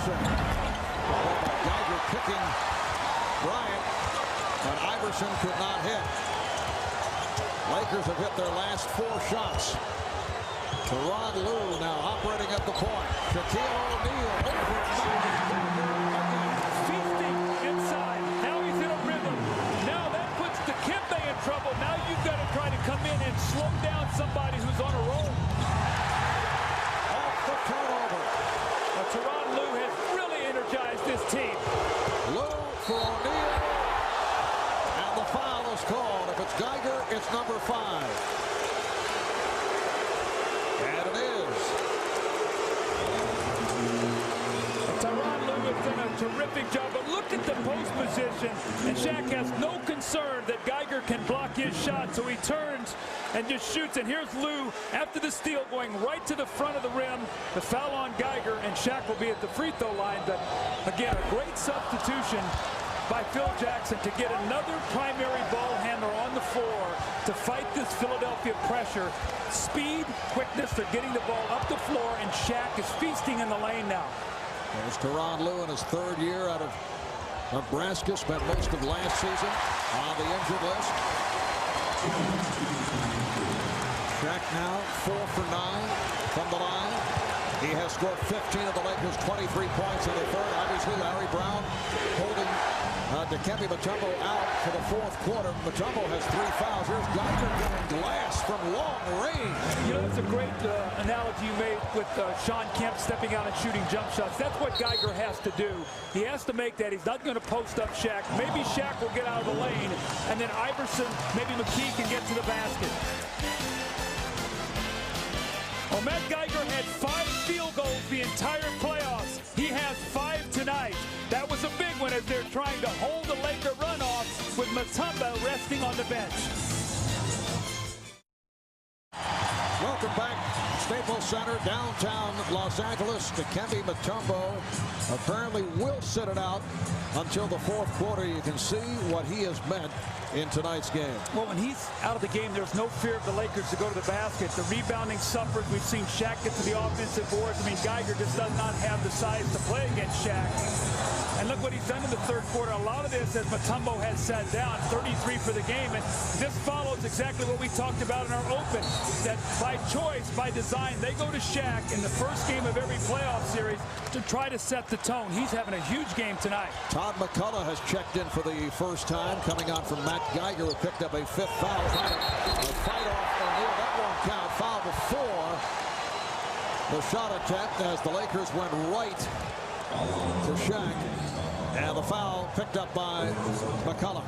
B: Geiger kicking Bryant, but Iverson could not hit. Lakers have hit their last 4 shots. Tyronn Lue now operating at the point. Shaquille O'Neal over.
A: Feasting inside. Now he's in a rhythm. Now that puts Dikembe in trouble. Now you've got to try to come in and slow down somebody who's on a roll.
B: Off the turnover.
A: Tyronn Lue has really energized this team.
B: Lue for O'Neal. And the foul is called. If it's Geiger, it's number 5. And it is.
A: Tyronn Lue has done a terrific job, but look at the post position, and Shaq has no concern that Geiger can block his shot, so he turns and just shoots. And here's Lue after the steal going right to the front of the rim. The foul on Geiger, and Shaq will be at the free throw line. But again, a great substitution by Phil Jackson to get another primary ball handler on the floor to fight this Philadelphia pressure. Speed, quickness, they're getting the ball up the floor, and Shaq is feasting in the lane now.
B: There's Tyronn Lue in his 3rd year out of Nebraska. Spent most of last season on the injured list. Shaq now 4 for 9 from the line. He has scored 15 of the Lakers' 23 points in the third. Obviously, Larry Brown holding Dikembe Mutombo out for the 4th quarter. Mutombo has 3 fouls. Here's Geiger getting glass from long range.
A: You know, it's a great analogy you made with Sean Kemp stepping out and shooting jump shots. That's what Geiger has to do. He has to make that. He's not going to post up Shaq. Maybe Shaq will get out of the lane, and then Iverson, maybe McKee can get to the basket. Well, Matt Geiger had 5 field goals the entire playoffs. He has 5 tonight. That was a big one as they're trying to hold the Laker runoff with Mutombo resting on the bench.
B: Well, Welcome back. Staples Center, downtown Los Angeles. Dikembe Mutombo apparently will sit it out until the fourth quarter. You can see what he has meant in tonight's game.
A: Well, when he's out of the game, there's no fear of the Lakers to go to the basket. The rebounding suffers. We've seen Shaq get to the offensive boards. I mean, Geiger just does not have the size to play against Shaq. And look what he's done in the third quarter. A lot of this as Mutombo has sat down, 33 for the game. And this follows exactly what we talked about in our open, that by choice, by design, they go to Shaq in the first game of every playoff series to try to set the tone. He's having a huge game tonight. Todd McCullough has checked in for the first time, coming on from Matt Geiger, who picked up a fifth foul. A fight off O'Neal. That won't count. Foul before the shot attempt as the Lakers went right to Shaq. And the foul picked up by McCullough.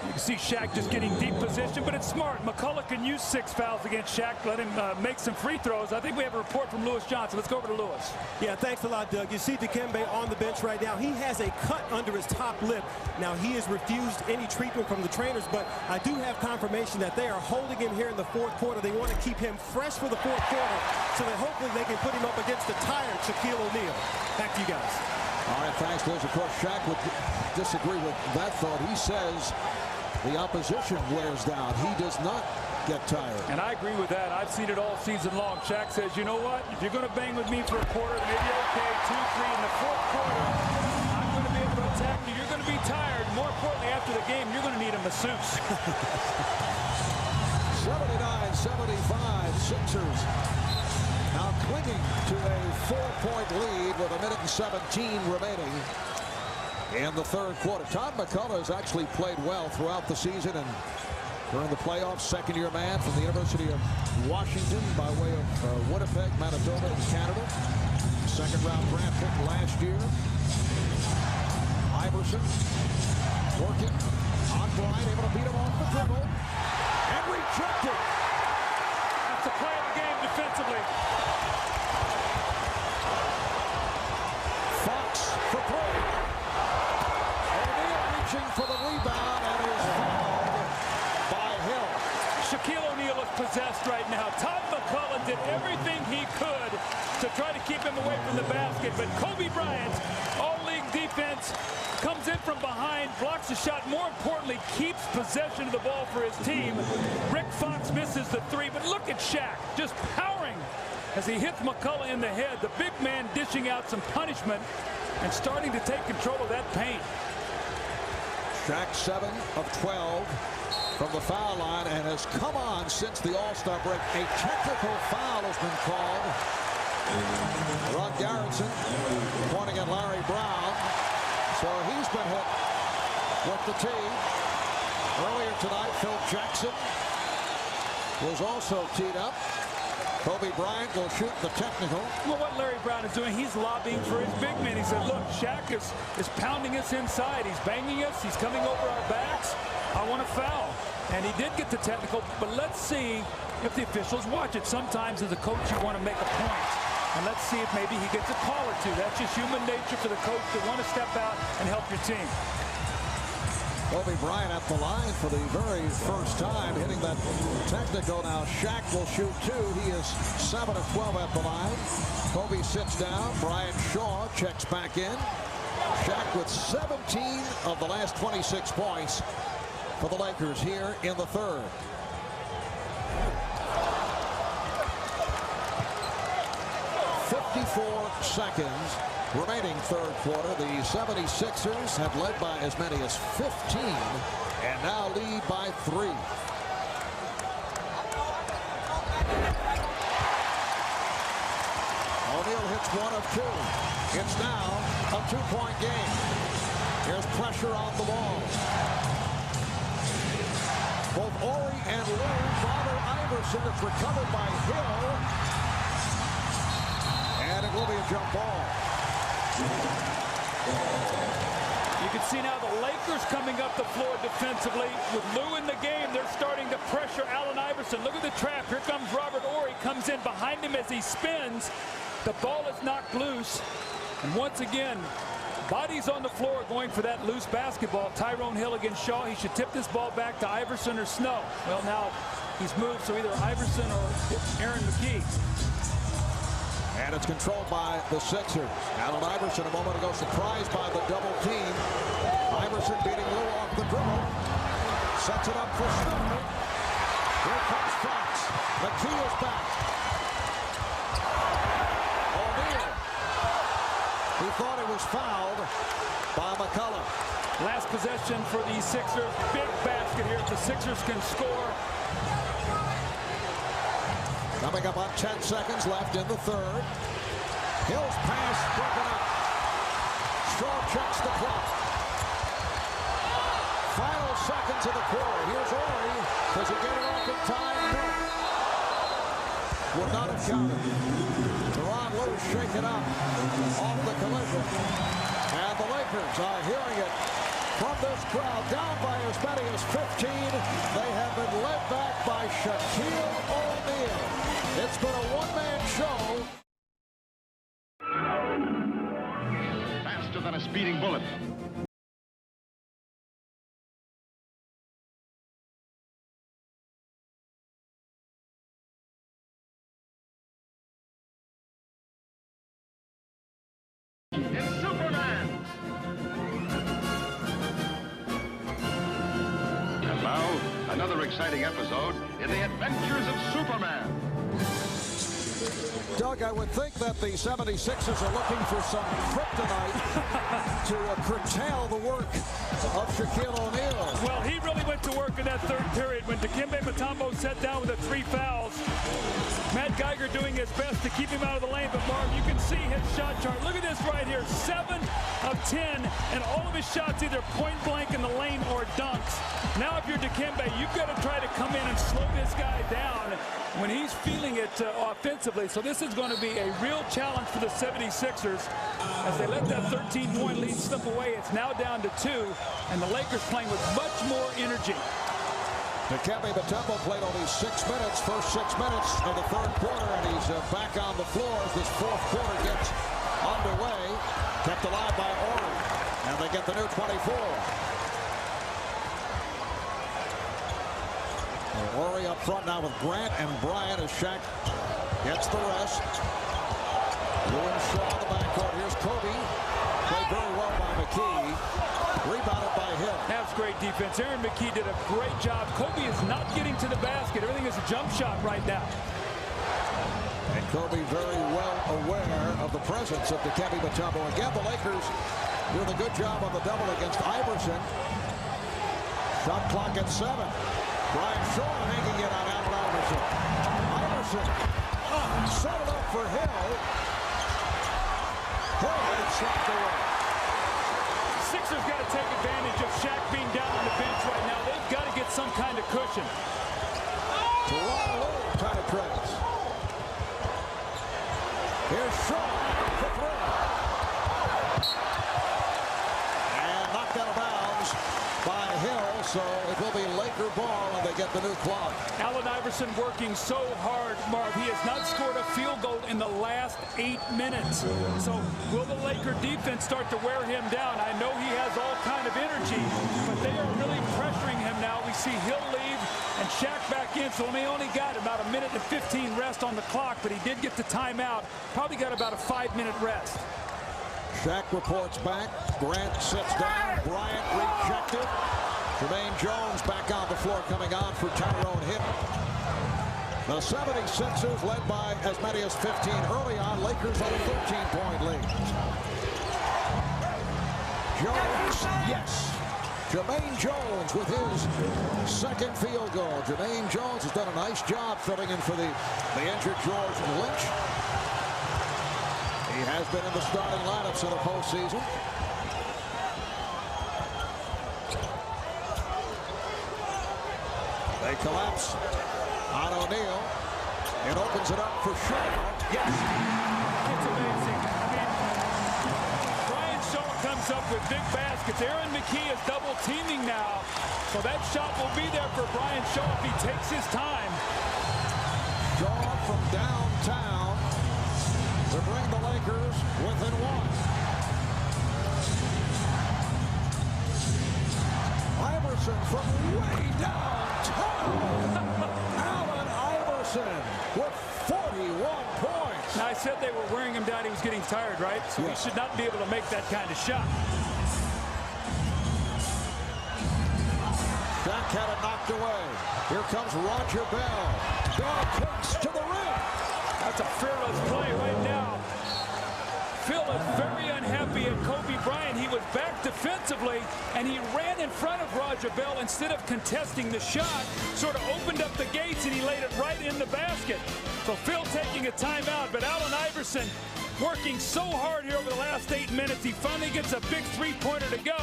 A: You can see Shaq just getting deep position, but it's smart. McCullough can use 6 fouls against Shaq, let him make some free throws. I think we have a report from Lewis Johnson. Let's go over to Lewis.
F: Yeah, thanks a lot, Doug. You see Dikembe on the bench right now. He has a cut under his top lip. Now, he has refused any treatment from the trainers, but I do have confirmation that they are holding him here in the fourth quarter. They want to keep him fresh for the fourth quarter so that hopefully they can put him up against the tired Shaquille O'Neal. Back to you guys.
B: All right, thanks, Liz. Of course, Shaq would disagree with that thought. He says the opposition wears down. He does not get tired.
A: And I agree with that. I've seen it all season long. Shaq says, you know what? If you're going to bang with me for a quarter, maybe okay, 2, 3 in the fourth quarter, I'm going to be able to attack you. You're going to be tired. More importantly, after the game, you're going to need a masseuse.
B: 79-75, Sixers now clinging to a 4-point lead with 1:17 remaining in the third quarter. Todd McCullough has actually played well throughout the season and during the playoffs. Second-year man from the University of Washington by way of Winnipeg, Manitoba, in Canada. Second-round draft pick last year. Iverson working on Bryant, able to beat him off the dribble and rejected.
A: That's the play of the game defensively.
B: Fox for 3. O'Neal reaching for the rebound and is fouled by Hill.
A: Shaquille O'Neal is possessed right now. Todd McCullough did everything he could to try to keep him away from the basket, but Kobe Bryant, all-league defense, comes in from behind, blocks the shot, more importantly, keeps possession of the ball for his team. Rick Fox misses the 3, but look at Shaq, just powering as he hits McCullough in the head. The big man dishing out some punishment and starting to take control of that paint.
B: Shaq 7 of 12 from the foul line and has come on since the All-Star break. A technical foul has been called. Ron Garrettson pointing at Larry Brown. So he's been hit with the tee. Earlier tonight, Phil Jackson was also teed up. Kobe Bryant will shoot the technical.
A: Well, what Larry Brown is doing, he's lobbying for his big man. He said, look, Shaq is pounding us inside. He's banging us. He's coming over our backs. I want a foul. And he did get the technical, but let's see if the officials watch it. Sometimes as a coach, you want to make a point. And let's see if maybe he gets a call or two. That's just human nature for the coach to want to step out and help your team.
B: Kobe Bryant at the line for the very first time, hitting that technical. Now Shaq will shoot 2. He is 7 of 12 at the line. Kobe sits down. Brian Shaw checks back in. Shaq with 17 of the last 26 points for the Lakers here in the third. Seconds remaining third quarter. The 76ers have led by as many as 15 and now lead by 3. O'Neal hits 1 of 2. It's now a 2-point game. Here's pressure on the ball. Both Ori and Lou bother Iverson. It's recovered by Hill. And it will be a jump ball.
A: You can see now the Lakers coming up the floor defensively. With Lou in the game, they're starting to pressure Allen Iverson. Look at the trap. Here comes Robert Horry. Comes in behind him as he spins. The ball is knocked loose. And once again, bodies on the floor going for that loose basketball. Tyrone Hill against Shaw. He should tip this ball back to Iverson or Snow. Well, now He's moved, so either Iverson or Aaron McKee.
B: And it's controlled by the Sixers. Allen Iverson a moment ago surprised by the double team. Iverson beating Lou off the dribble. Sets it up for Snow. Here comes Fox. McKee is back. O'Neal. He thought he was fouled by McCullough.
A: Last possession for the Sixers. Big basket here if the Sixers can score.
B: Coming up on 10 seconds left in the third. Hill's pass broken up. Straw checks the clock. Final seconds of the quarter. Here's Ori. Does he get it off in time? No. Would not have counted. Ron Lou shaken up off the collision. And the Lakers are hearing it from this crowd. Down by as many as 15. They have been led back by Shaquille O'Neal. It's been a one-man show.
G: Faster than a speeding bullet. It's Superman! And now, another exciting episode in the adventures of Superman.
B: Doug, I would think that the 76ers are looking for some kryptonite to curtail the work of Shaquille O'Neal.
A: Well, he really went to work in that third period when Dikembe Mutombo sat down with the 3 fouls. Matt Geiger doing his best to keep him out of the lane, but Marv, you can see his shot chart. Look at this right here, 7 of 10, and all of his shots either point blank in the lane or dunks. Now if you're Dikembe, you've got to try to come in and slow this guy down when he's feeling it offensively. So this is going to be a real challenge for the 76ers as they let that 13-point lead slip away. It's now down to 2, and the Lakers playing with much more energy.
B: Dikembe Mutombo played only 6 minutes, first 6 minutes of the third quarter, and he's back on the floor as this fourth quarter gets underway. Kept alive by Ori, and they get the new 24. Ori up front now with Grant and Bryant as Shaq gets the rest. Lewis Shaw on the backcourt. Here's Kobe. Played very well by McKee. Rebounded by Hill.
A: That's great defense. Aaron McKee did a great job. Kobe is not getting to the basket. Everything is a jump shot right now.
B: And Kobe very well aware of the presence of Dikembe Mutombo. Again, the Lakers doing a good job on the double against Iverson. Shot clock at 7. Brian Shaw hanging it on Allen Iverson. Iverson set it up for Hill. Hill had it slapped away.
A: Sixers got to take advantage of Shaq being down on the bench right now. They've got to get some kind of cushion.
B: Ron Lou penetrates. Here's Shaw for 3. And knocked out of bounds by Hill, so it will be Laker ball and they get the new clock.
A: Allen Iverson working so hard, Marv. He has not scored a field goal in the last 8 minutes. So will the Laker defense start to wear him down? I know he has all kind of energy, but they are really pressuring him now. We see Hill leave and Shaq back in, so he only got about a minute and 15 rest on the clock, but he did get the timeout. Probably got about a 5-minute rest.
B: Shaq reports back. Grant sits down. Bryant rejected. Jermaine Jones back on the floor coming on for Tyrone Hill. The 76ers led by as many as 15 early on. Lakers on a 13-point lead. Jones, yes. Jermaine Jones with his second field goal. Jermaine Jones has done a nice job filling in for the injured George Lynch. He has been in the starting lineups in the postseason. They collapse on O'Neal. It opens it up for Shaw. Yes.
A: It's amazing. I mean, Brian Shaw comes up with big baskets. Aaron McKee is double teaming now. So that shot will be there for Brian Shaw if he takes his time.
B: Shaw from downtown to bring the Lakers within 1. Iverson from way down. Allen Iverson with 41 points.
A: Now, I said they were wearing him down. He was getting tired, right? So he should not be able to make that kind of shot.
B: Shaq had it knocked away. Here comes Roger Bell. Bell kicks to the rim.
A: That's a fearless play right now. Phil is very unhappy at Kobe Bryant. He was back defensively, and he ran in front of Roger Bell instead of contesting the shot. Sort of opened up the gates, and he laid it right in the basket. So Phil taking a timeout, but Allen Iverson working so hard here over the last 8 minutes. He finally gets a big three-pointer to go.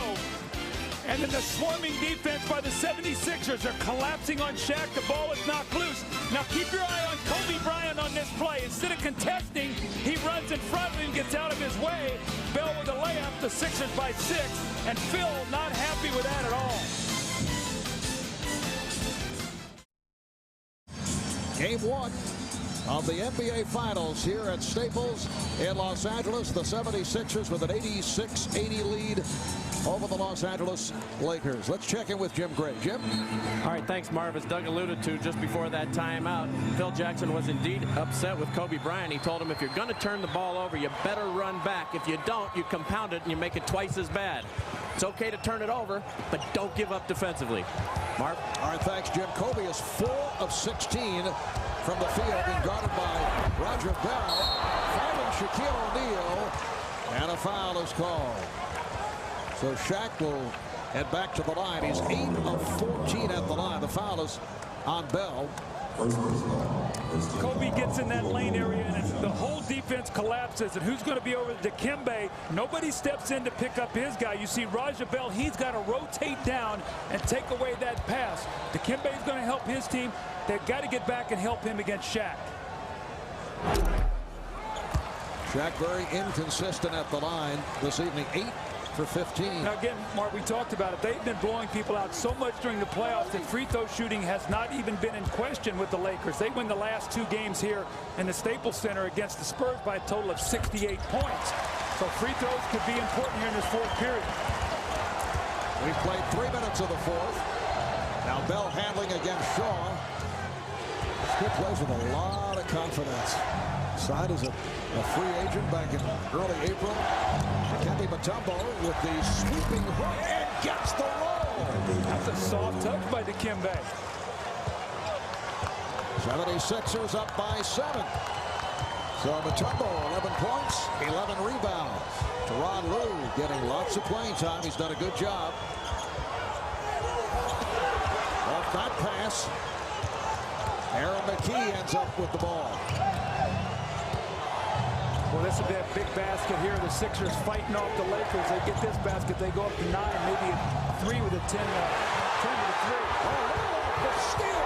A: And then the swarming defense by the 76ers are collapsing on Shaq. The ball is knocked loose. Now keep your eye on Kobe Bryant on this play. Instead of contesting, he runs in front of him, gets out of his way. Bell with a layup, the Sixers by 6. And Phil not happy with that at all.
B: Game 1 of the NBA Finals here at Staples in Los Angeles. The 76ers with an 86-80 lead over the Los Angeles Lakers. Let's check in with Jim Gray. Jim?
D: All right, thanks, Marv. As Doug alluded to just before that timeout, Phil Jackson was indeed upset with Kobe Bryant. He told him, if you're going to turn the ball over, you better run back. If you don't, you compound it and you make it twice as bad. It's okay to turn it over, but don't give up defensively. Marv?
B: All right, thanks, Jim. Kobe is 4 of 16 from the field, being guarded by Roger Bell. Fouling Shaquille O'Neal, and a foul is called. So Shaq will head back to the line. He's 8 of 14 at the line. The foul is on Bell.
A: Kobe gets in that lane area, and the whole defense collapses. And who's going to be over Dikembe? Nobody steps in to pick up his guy. You see Roger Bell, he's got to rotate down and take away that pass. Dikembe is going to help his team. They've got to get back and help him against Shaq.
B: Shaq very inconsistent at the line this evening. 8 for 15.
A: Now again, Mark, we talked about it. They've been blowing people out so much during the playoffs that free throw shooting has not even been in question with the Lakers. They win the last 2 games here in the Staples Center against the Spurs by a total of 68 points. So free throws could be important here in this 4th period.
B: We've played 3 minutes of the 4th. Now Bell handling against Shaw. Good plays with a lot of confidence. Signed as a free agent back in early April. Dikembe with the sweeping hook and gets the roll.
A: That's a soft touch by Dikembe.
B: 76ers up by 7. So Mutombo, 11 points, 11 rebounds. Tyronn Lue getting lots of playing time. He's done a good job. Off that pass. Aaron McKee ends up with the ball.
A: Well, this will be a big basket here. The Sixers fighting off the Lakers. They get this basket, they go up to 9, maybe a 3 with a 10 to 3.
B: The steal.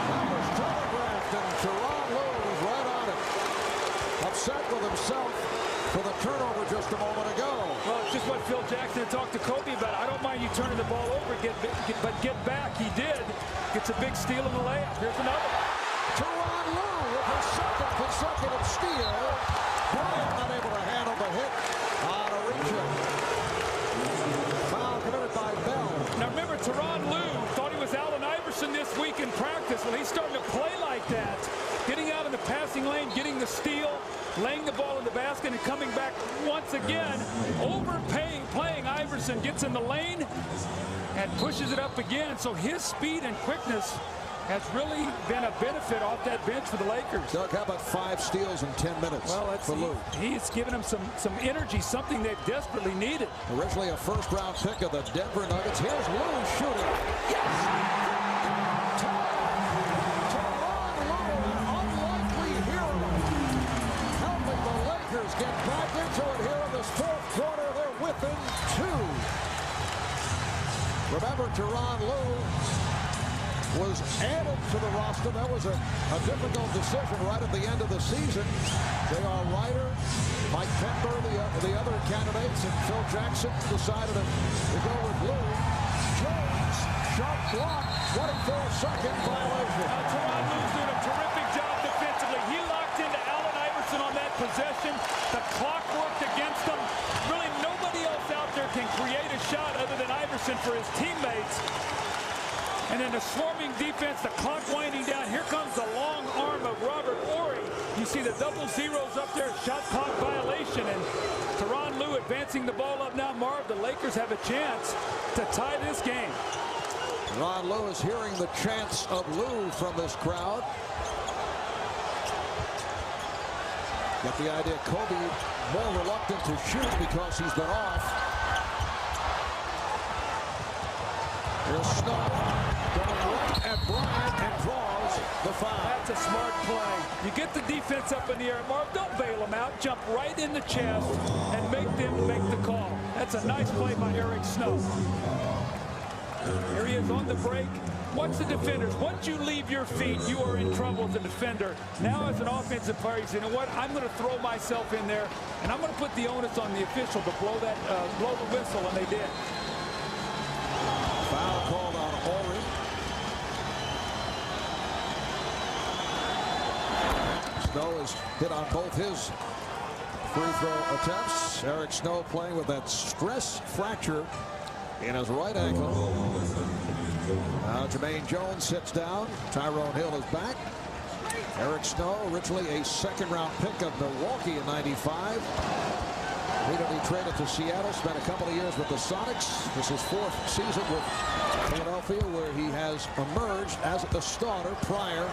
B: That was telegraphed, and Tyronn Lue was right on it. Upset with himself for the turnover just a moment ago.
A: Well, it's just what Phil Jackson had talked to Kobe about. I don't mind you turning the ball over, but get back. He did. Gets a big steal in the layup. Here's another.
B: Tyronn Lue with his 2nd consecutive steal. Bryant not able to handle the hit on a reach-in. Foul committed by Bell.
A: Now remember, Tyronn Lue thought he was Allen Iverson this week in practice. Well, he's starting to play like that. Getting out in the passing lane, getting the steal, laying the ball in the basket, and coming back once again. Playing Iverson, gets in the lane and pushes it up again. So his speed and quickness has really been a benefit off that bench for the Lakers.
B: Doug, how about 5 steals in 10 minutes for Lue?
A: He's given them some energy, something they've desperately needed.
B: Originally a 1st-round pick of the Denver Nuggets. Here's Lue shooting. Yes! Tyronn Lue, an unlikely hero, helping the Lakers get back into it here in this 4th quarter. They're within 2. Remember, Tyronn Lue was added to the roster. That was a difficult decision right at the end of the season. J.R. Ryder, Mike Pember, the other candidates, and Phil Jackson decided to go with Lue. Jones, shot block, 24-second violation.
A: Tyronn Lue's doing a terrific job defensively. He locked into Allen Iverson on that possession. The clock worked against him. Really nobody else out there can create a shot other than Iverson for his teammates. And then the swarming defense, the clock winding down. Here comes the long arm of Robert Ory. You see the double zeros up there, shot clock violation. And Tyronn Lue advancing the ball up now. Marv, the Lakers have a chance to tie this game.
B: Ron Lue is hearing the chants of Lue from this crowd. Get the idea, Kobe more reluctant to shoot because he's been off. Here's Snow going right at Bryant and draws the foul.
A: That's a smart play. You get the defense up in the air. Marv, don't bail them out. Jump right in the chest and make them make the call. That's a nice play by Eric Snow. Here he is on the break. Watch the defenders. Once you leave your feet, you are in trouble as a defender. Now as an offensive player, you know what? I'm going to throw myself in there, and I'm going to put the onus on the official to blow the whistle, and they did.
B: Foul called on Ory. Snow is hit on both his free throw attempts. Eric Snow playing with that stress fracture in his right ankle. Now Jermaine Jones sits down. Tyrone Hill is back. Eric Snow, originally a second-round pick of Milwaukee in '95. Immediately traded to Seattle. Spent a couple of years with the Sonics. This is his 4th season with Philadelphia, where he has emerged as a starter prior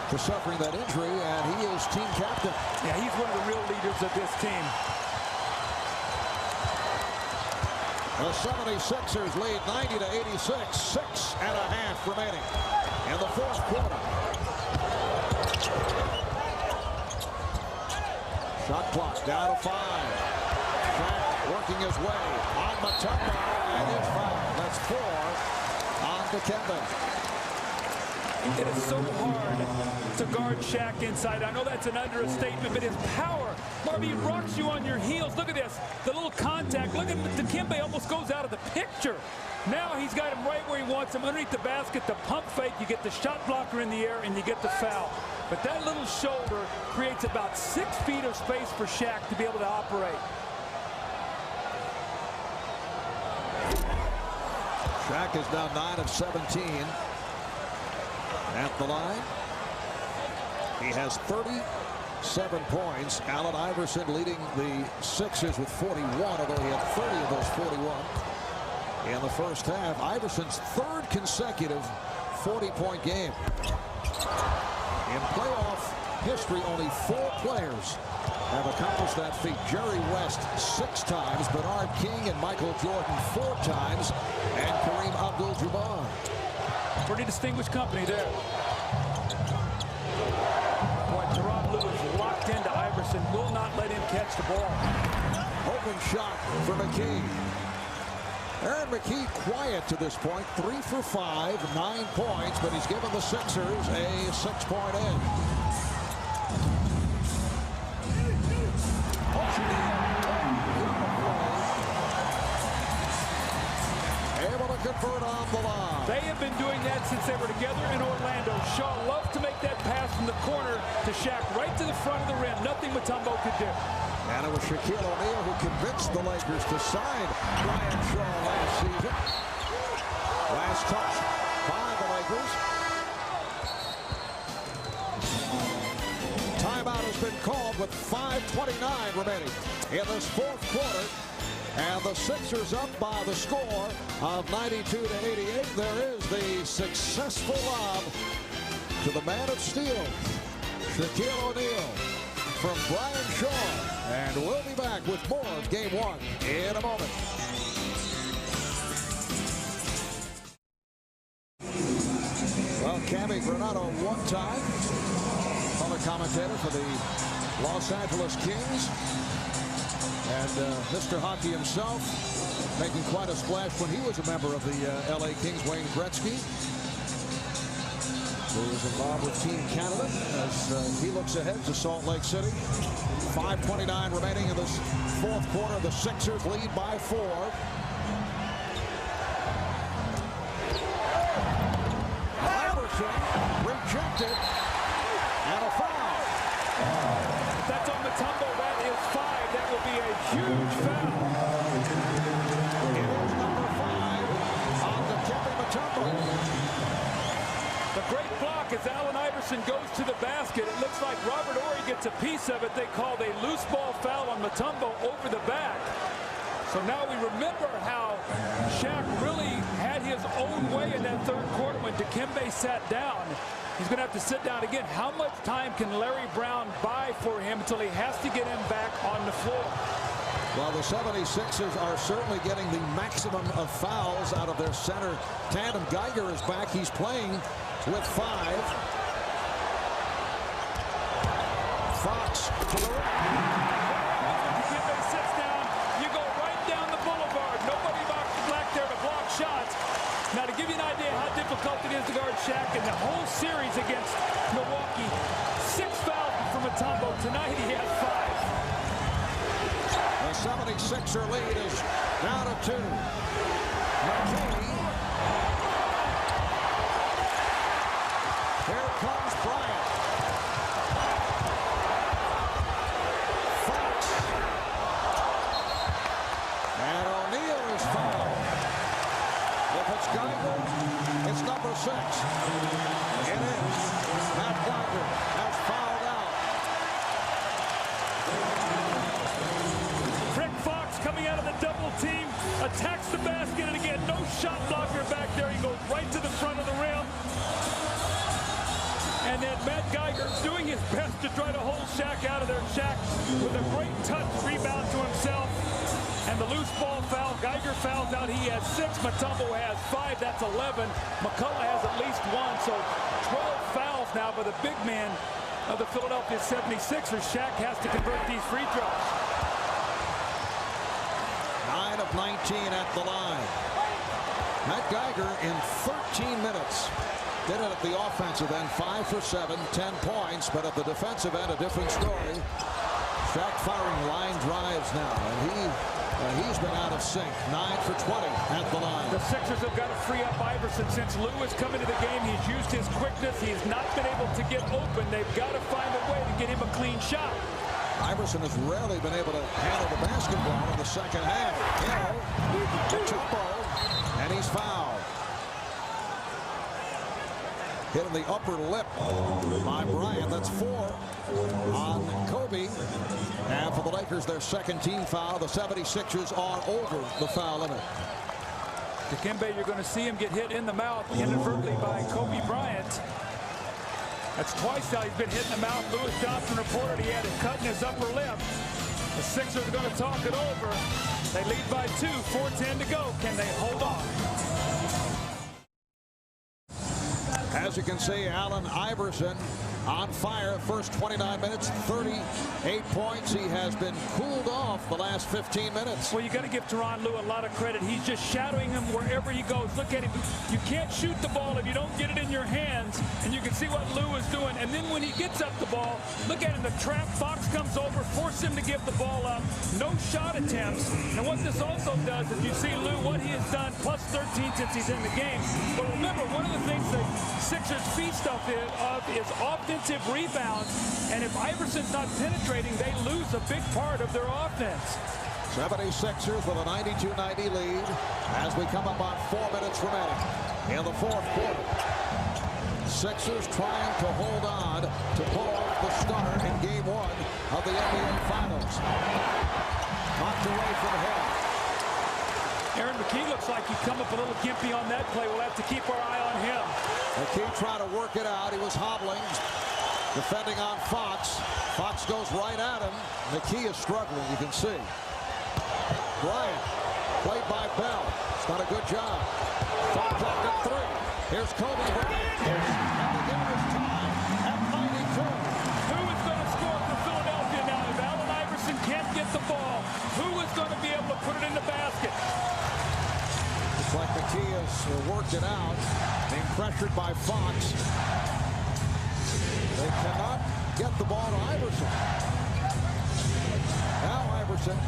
B: to suffering that injury, and he is team captain.
A: Yeah, he's one of the real leaders of this team.
B: The 76ers lead 90-86. 6.5 remaining in the 4th quarter. Shot clock down to 5. Shaq working his way on Mutombo, and his foul. That's 4 on Dikembe.
A: It is so hard to guard Shaq inside. I know that's an understatement, but his power, Marvin, he rocks you on your heels. Look at this, the little contact. Look at Dikembe, almost goes out of the picture. Now he's got him right where he wants him, underneath the basket, the pump fake. You get the shot blocker in the air, and you get the foul. But that little shoulder creates about 6 feet of space for Shaq to be able to operate.
B: Shaq is now 9 of 17 at the line. He has 37 points. Allen Iverson leading the Sixers with 41, although he had 30 of those 41 in the first half. Iverson's 3rd consecutive 40-point game. In playoff history, only 4 players have accomplished that feat. Jerry West 6 times, Bernard King and Michael Jordan 4 times, and Kareem Abdul-Jabbar.
A: Pretty distinguished company there. Boy, Tyronn Lue is locked into Iverson. Will not let him catch the ball.
B: Open shot for McKee. Aaron McKee quiet to this point. 3 for 5, 9 points, but he's given the Sixers a 6-point edge. Able to convert on the line.
A: They have been doing that since they were together in Orlando. Shaw loved to make that pass from the corner to Shaq right to the front of the rim. Nothing Mutombo could do.
B: And it was Shaquille O'Neal who convinced the Lakers to sign Brian Shaw last season. Last touch by the Lakers. Timeout has been called with 5:29 remaining in this 4th quarter. And the Sixers up by the score of 92-88. There is the successful lob to the man of steel, Shaquille O'Neal, from Brian Shaw. And we'll be back with more of Game 1 in a moment. Well, Cammy Granado, one-time color commentator for the Los Angeles Kings. And Mr. Hockey himself making quite a splash when he was a member of the LA Kings, Wayne Gretzky, who is involved with Team Canada as he looks ahead to Salt Lake City. 5:29 remaining in this 4th quarter. The Sixers lead by 4. Iverson rejected, and a foul.
A: If that's on Mutombo, that is 5. That will be a huge foul.
B: It is number 5 on the Dikembe Mutombo.
A: The great block as Allen Iverson goes to the basket. It looks like Robert Horry gets a piece of it. They called a loose ball foul on Mutombo over the back. So now we remember how Shaq really had his own way in that third quarter when Dikembe sat down. He's going to have to sit down again. How much time can Larry Brown buy for him until he has to get him back on the floor?
B: Well, the 76ers are certainly getting the maximum of fouls out of their center tandem. Geiger is back. He's playing with 5. Fox to the right.
A: Dikembe sits down. You go right down the boulevard. Nobody back there to block shots. Now, to give you an idea how difficult it is to guard Shaq in the whole series against Milwaukee, 6 fouls from Mutombo. Tonight he has 5.
B: The 76er lead is down to 2. McKee. Here comes Bryant. Fox. And O'Neal is fouled. If it's Geiger, it's number 6. It is. Matt Geiger has fouled out.
A: Rick Fox coming out of the double team, attacks the basket, and again, no shot blocker back there. He goes right to the front of the rim. And then Matt Geiger doing his best to try to hold Shaq out of there. Shaq with a great touch rebound to himself. And the loose ball foul. Geiger fouls out. He has 6. Mutombo has 5. That's 11. McCullough has at least 1. So 12 fouls now by the big man of the Philadelphia 76ers. Shaq has to convert these free throws.
B: 9 of 19 at the line. Matt Geiger in 13 minutes. Did it at the offensive end, 5 for 7, 10 points, but at the defensive end, a different story. Shaq firing line drives now, and he's been out of sync. 9 for 20 at the line.
A: The Sixers have got to free up Iverson. Since Lou has come into the game, he's used his quickness. He's not been able to get open. They've got to find a way to get him a clean shot.
B: Iverson has rarely been able to handle the basketball in the second half. Mutombo, and he's fouled. Hit in the upper lip by Bryant. That's 4 on Kobe. And for the Lakers, their second team foul. The 76ers are over the foul limit.
A: Dikembe, you're going to see him get hit in the mouth inadvertently by Kobe Bryant. That's twice now he's been hit in the mouth. Lewis Johnson reported he had a cut in his upper lip. The Sixers are going to talk it over. They lead by 2, 4:10 to go. Can they hold on?
B: As you can see, Allen Iverson on fire. First 29 minutes, 38 points. He has been cooled off the last 15 minutes.
A: Well, you got to give Tyronn Lue a lot of credit. He's just shadowing him wherever he goes. Look at him. You can't shoot the ball if you don't get it in your hands. And you can see what Lue is doing. And then when he gets up the ball, look at him. The trap. Fox comes over, forces him to give the ball up. No shot attempts. And what this also does is you see Lue, what he has done, plus 13 since he's in the game. But remember, one of the things that Sixers feast off is offensive rebounds, and if Iverson's not penetrating, they lose a big part of their offense.
B: 76ers with a 92-90 lead as we come up on 4 minutes remaining in the fourth quarter. Sixers trying to hold on to pull off the stunner in Game 1 of the NBA Finals. Knocked away from him.
A: Aaron McKee looks like he come up a little gimpy on that play. We'll have to keep our eye on him.
B: McKee trying to work it out. He was hobbling, defending on Fox. Fox goes right at him. McKee is struggling, you can see. Bryant, played by Bell. It's done a good job. Fox up at 3. Here's Kobe Bryant. And the game is tied at 92.
A: Who is going to score for Philadelphia now? If Allen Iverson can't get the ball, who is going to be able to put it in the basket?
B: Looks like McKee has worked it out. Being pressured by Fox. They cannot get the ball to Iverson. Now Iverson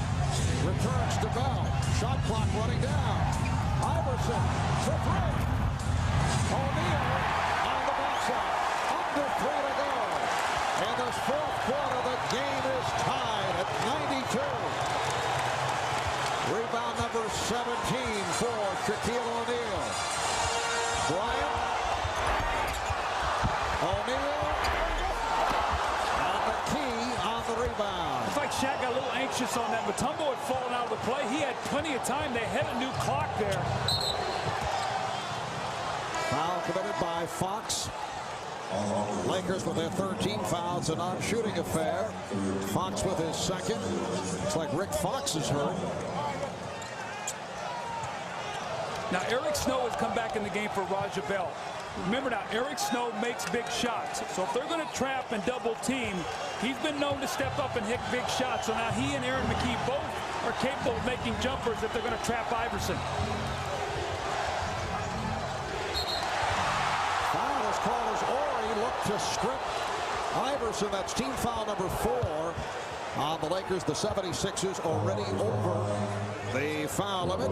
B: returns to Bell. Shot clock running down. Iverson for 3. O'Neal on the backside. Under 3 to go. In this fourth quarter, the game is tied at 92. Rebound number 17 for Shaquille O'Neal. Bryant. O'Neal. And McKee on the rebound.
A: It's like Shaq got a little anxious on that. Mutombo had fallen out of the play. He had plenty of time. They had a new clock there.
B: Foul committed by Fox. Lakers with their 13 fouls, a non-shooting affair. Fox with his second. It's like Rick Fox is hurt.
A: Now, Eric Snow has come back in the game for Raja Bell. Remember now, Eric Snow makes big shots. So if they're going to trap and double team, he's been known to step up and hit big shots. So now he and Aaron McKee both are capable of making jumpers if they're going to trap Iverson.
B: Foul is called as Ori looked to strip Iverson. That's team foul number 4 on the Lakers. The 76ers already over the foul limit.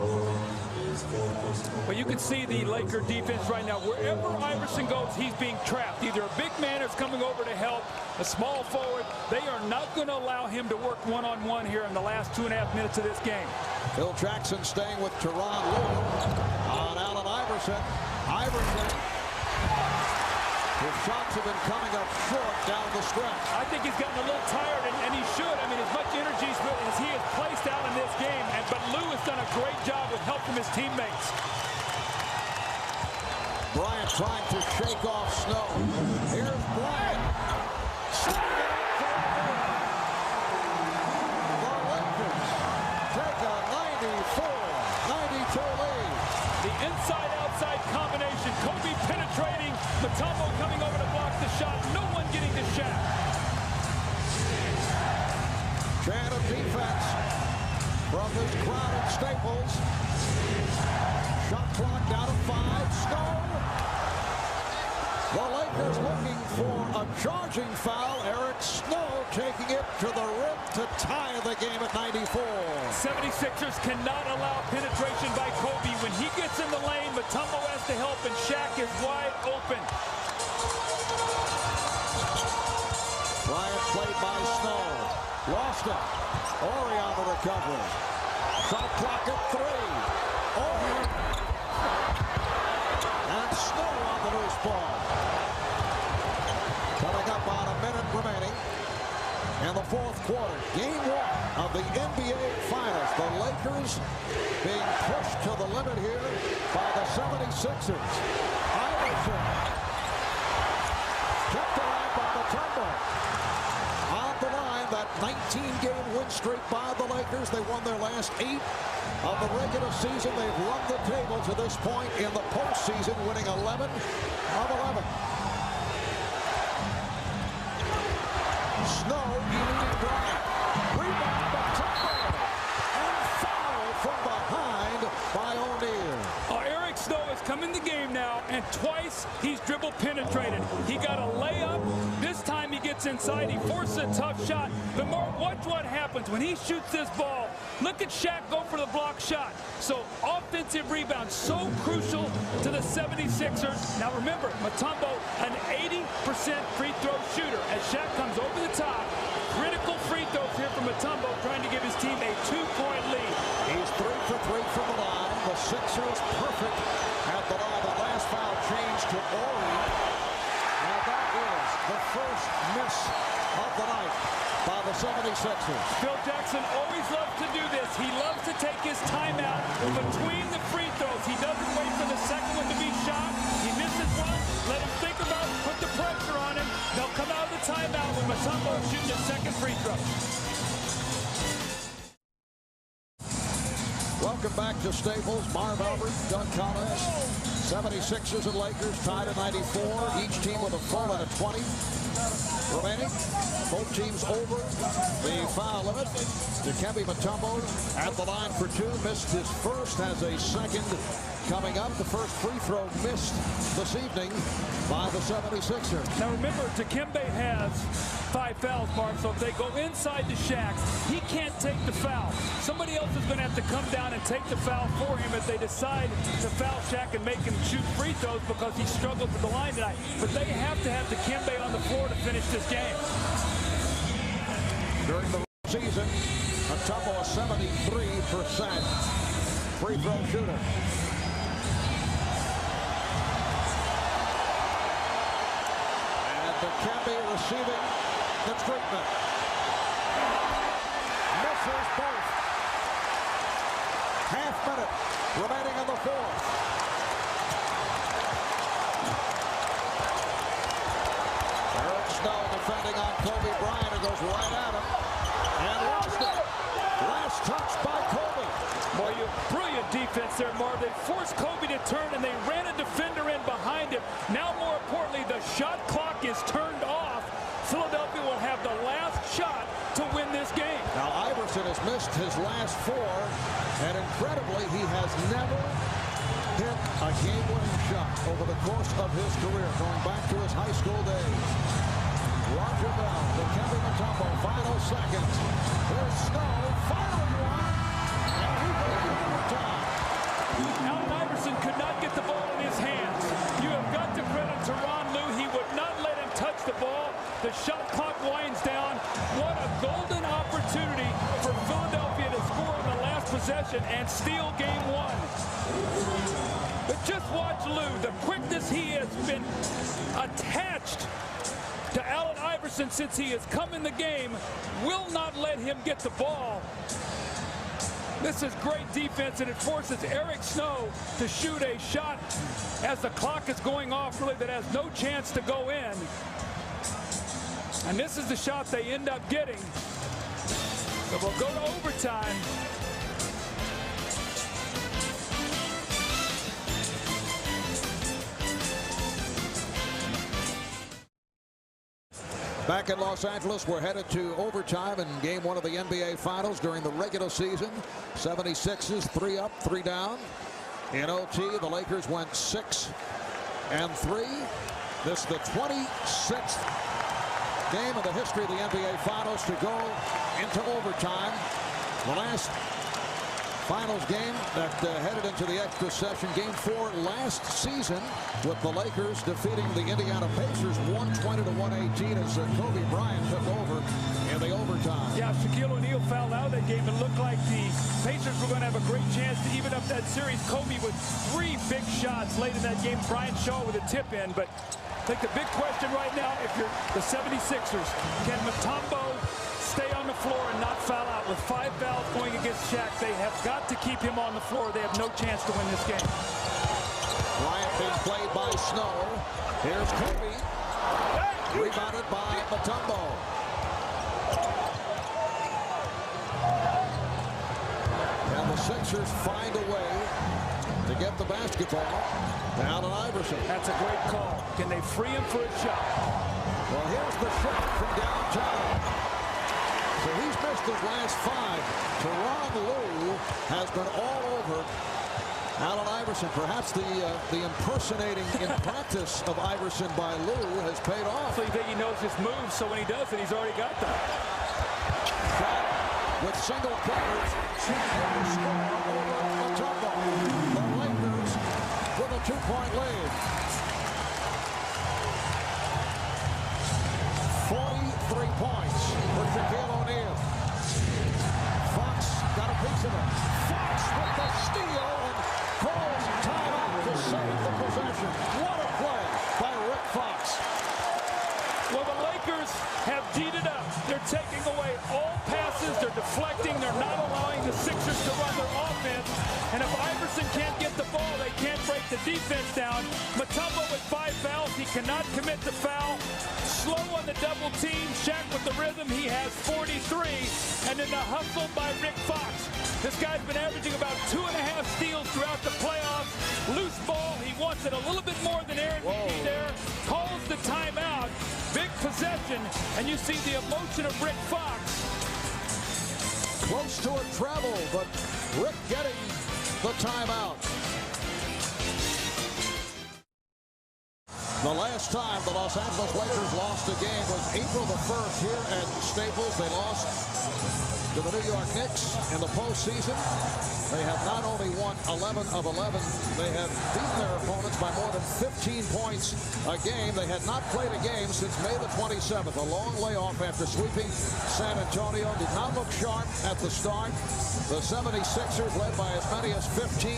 A: But you can see the Laker defense right now. Wherever Iverson goes, he's being trapped. Either a big man is coming over to help, a small forward. They are not going to allow him to work one-on-one here in the last 2.5 minutes of this game.
B: Phil Jackson staying with Teron Lue on Allen Iverson. Iverson. His shots have been coming up short down the stretch.
A: I think he's gotten a little tired, and he should. I mean, as much energy as he has placed out in this game, but Lue has done a great job with helping his teammates.
B: Bryant trying to shake off Snow. Here's Bryant. The Lakers take a 94-92 lead.
A: The inside-outside combination. Kobe penetrating. Mutombo coming over to block the shot. No one getting to Shaq.
B: Chant of defense from this crowd at Staples. Shot clock down to 5. Snow. The Lakers looking for a charging foul. Eric Snow taking it to the rim to tie the game at 94.
A: 76ers cannot allow penetration by Kobe. When he gets in the lane, Mutombo has to help, and Shaq is wide open.
B: Bryant played by Snow. Lost it. Ori on the recovery. Shot clock at 3. Ori. And Snow on the loose ball. Coming up on a minute remaining in the 4th quarter. Game 1 of the NBA Finals. The Lakers being pushed to the limit here by the 76ers. Iverson. Kept alive by Mutombo. On the line, that 19-game win streak by the Lakers. They won their last 8 of the regular season. They've run the table to this point in the postseason, winning 11 of 11. Snow eluding Bryant. Rebound by Mutombo. And foul from behind by O'Neal.
A: Eric Snow has come in the game now, and twice he's dribble penetrated. He got a layup. This time he gets inside. He forces a tough shot. But Mark, watch what happens when he shoots this ball. Look at Shaq go for the block shot. So offensive rebound, so crucial to the 76ers. Now remember, Mutombo, an 80% free throw shooter. As Shaq comes over the top, critical free throws here from Mutombo, trying to give his team a 2-point lead.
B: He's 3 for 3 from the line. The Sixers perfect at the line. The last foul changed to Ori. And that is the first miss of the night by the 76ers.
A: Phil Jackson always loves to do this. He loves to take his timeout between the free throws. He doesn't wait for the second one to be shot. He misses one. Let him think about it. Put the pressure on him. They'll come out of the timeout when Mutombo shoots his second free throw.
B: Welcome back to Staples. Marv Albert, Doug Collins. 76ers and Lakers tied at 94. Each team with a full and a 20 remaining. Both teams over the foul limit. Dikembe Mutombo at the line for 2. Missed his first, has a second coming up. The first free throw missed this evening by the 76ers.
A: Now remember, Dikembe has 5 fouls, Mark, so if they go inside the Shaq, he can't take the foul. Somebody else is going to have to come down and take the foul for him if they decide to foul Shaq and make him shoot free throws because he struggled with the line tonight. But they have to have Dikembe on the floor to finish this game.
B: During the season, Mutombo a 73% free throw shooter. Dikembe receiving the treatment. Misses both. Half minute remaining in the fourth. Eric Snow defending on Kobe Bryant, who goes right at him and lost it. Last touch by Kobe.
A: Boy, brilliant defense there, Marv. They forced Kobe to turn, and they ran a defender in behind him. Now, more importantly, the shot clock is turned off. Philadelphia will have the last shot to win this game.
B: Now, Iverson has missed his last four, and incredibly, he has never hit a game-winning shot over the course of his career, going back to his high school days. Roger Bell, Dikembe Mutombo, final seconds. There's Snow, final one, and he goes to overtime.
A: Allen Iverson could not get the ball in his hands. You have got to credit Tyronn Lue. He would not let him touch the ball. The shot clock winds down. What a golden opportunity for Philadelphia to score in the last possession and steal game one. But just watch Lue. The quickness he has been attached to Allen Iverson since he has come in the game will not let him get the ball. This is great defense, and it forces Eric Snow to shoot a shot as the clock is going off, really, that has no chance to go in. And this is the shot they end up getting. So we'll go to overtime.
B: Back in Los Angeles, we're headed to overtime in game one of the NBA Finals during the regular season. 76ers, 3 up, 3 down. In OT, the Lakers went 6-3. This is the 26th game of the history of the NBA Finals to go into overtime. The last Finals game that headed into the extra session, game 4 last season, with the Lakers defeating the Indiana Pacers 120-118 as Kobe Bryant took over in the overtime.
A: Yeah, Shaquille O'Neal fouled out that game. It looked like the Pacers were going to have a great chance to even up that series. Kobe with 3 big shots late in that game. Brian Shaw with a tip in, but I think the big question right now, if you're the 76ers, can Mutombo stay on the floor and not foul out? With 5 fouls going against Shaq, they have got to keep him on the floor. They have no chance to win this game.
B: Bryant being played by Snow. Here's Kobe. Rebounded by Mutombo. And the Sixers find a way to get the basketball down to Iverson.
A: That's a great call. Can they free him for a shot?
B: Well, here's the shot from downtown. So he's missed his last 5. Tyronn Lue has been all over Allen Iverson. Perhaps the impersonating in practice of Iverson by Lue has paid off.
A: I think he knows his moves, so when he does it, he's already got them.
B: Shot with single coverage. And the score over Mutombo. The Lakers with a 2-point lead. 43 points for Shaquille O'Neal. Fox got a piece of it. Fox with the steal and calls timeout to save the possession. What a play by Rick Fox.
A: Well, the Lakers have G'd it up. They're taking away all passes. They're deflecting. They're not allowing the Sixers to run their offense. And if Iverson can't get the ball, they can't break the defense down. Mutombo with 5 fouls. He cannot commit the foul. Slow on the double team. Shaq with the rhythm. He has 43. And then the hustle by Rick Fox. This guy's been averaging about 2.5 steals throughout the playoffs. Loose ball. He wants it a little bit more than Aaron McKee there. Calls the timeout. Big possession. And you see the emotion of Rick Fox.
B: Close to a travel, but Rick getting the timeout. The last time the Los Angeles Lakers lost a game was April the 1st here at Staples. They lost to the New York Knicks in the postseason. They have not only won 11 of 11, they have beaten their opponents by more than 15 points a game. They had not played a game since May the 27th. A long layoff after sweeping San Antonio. Did not look sharp at the start. The 76ers led by as many as 15.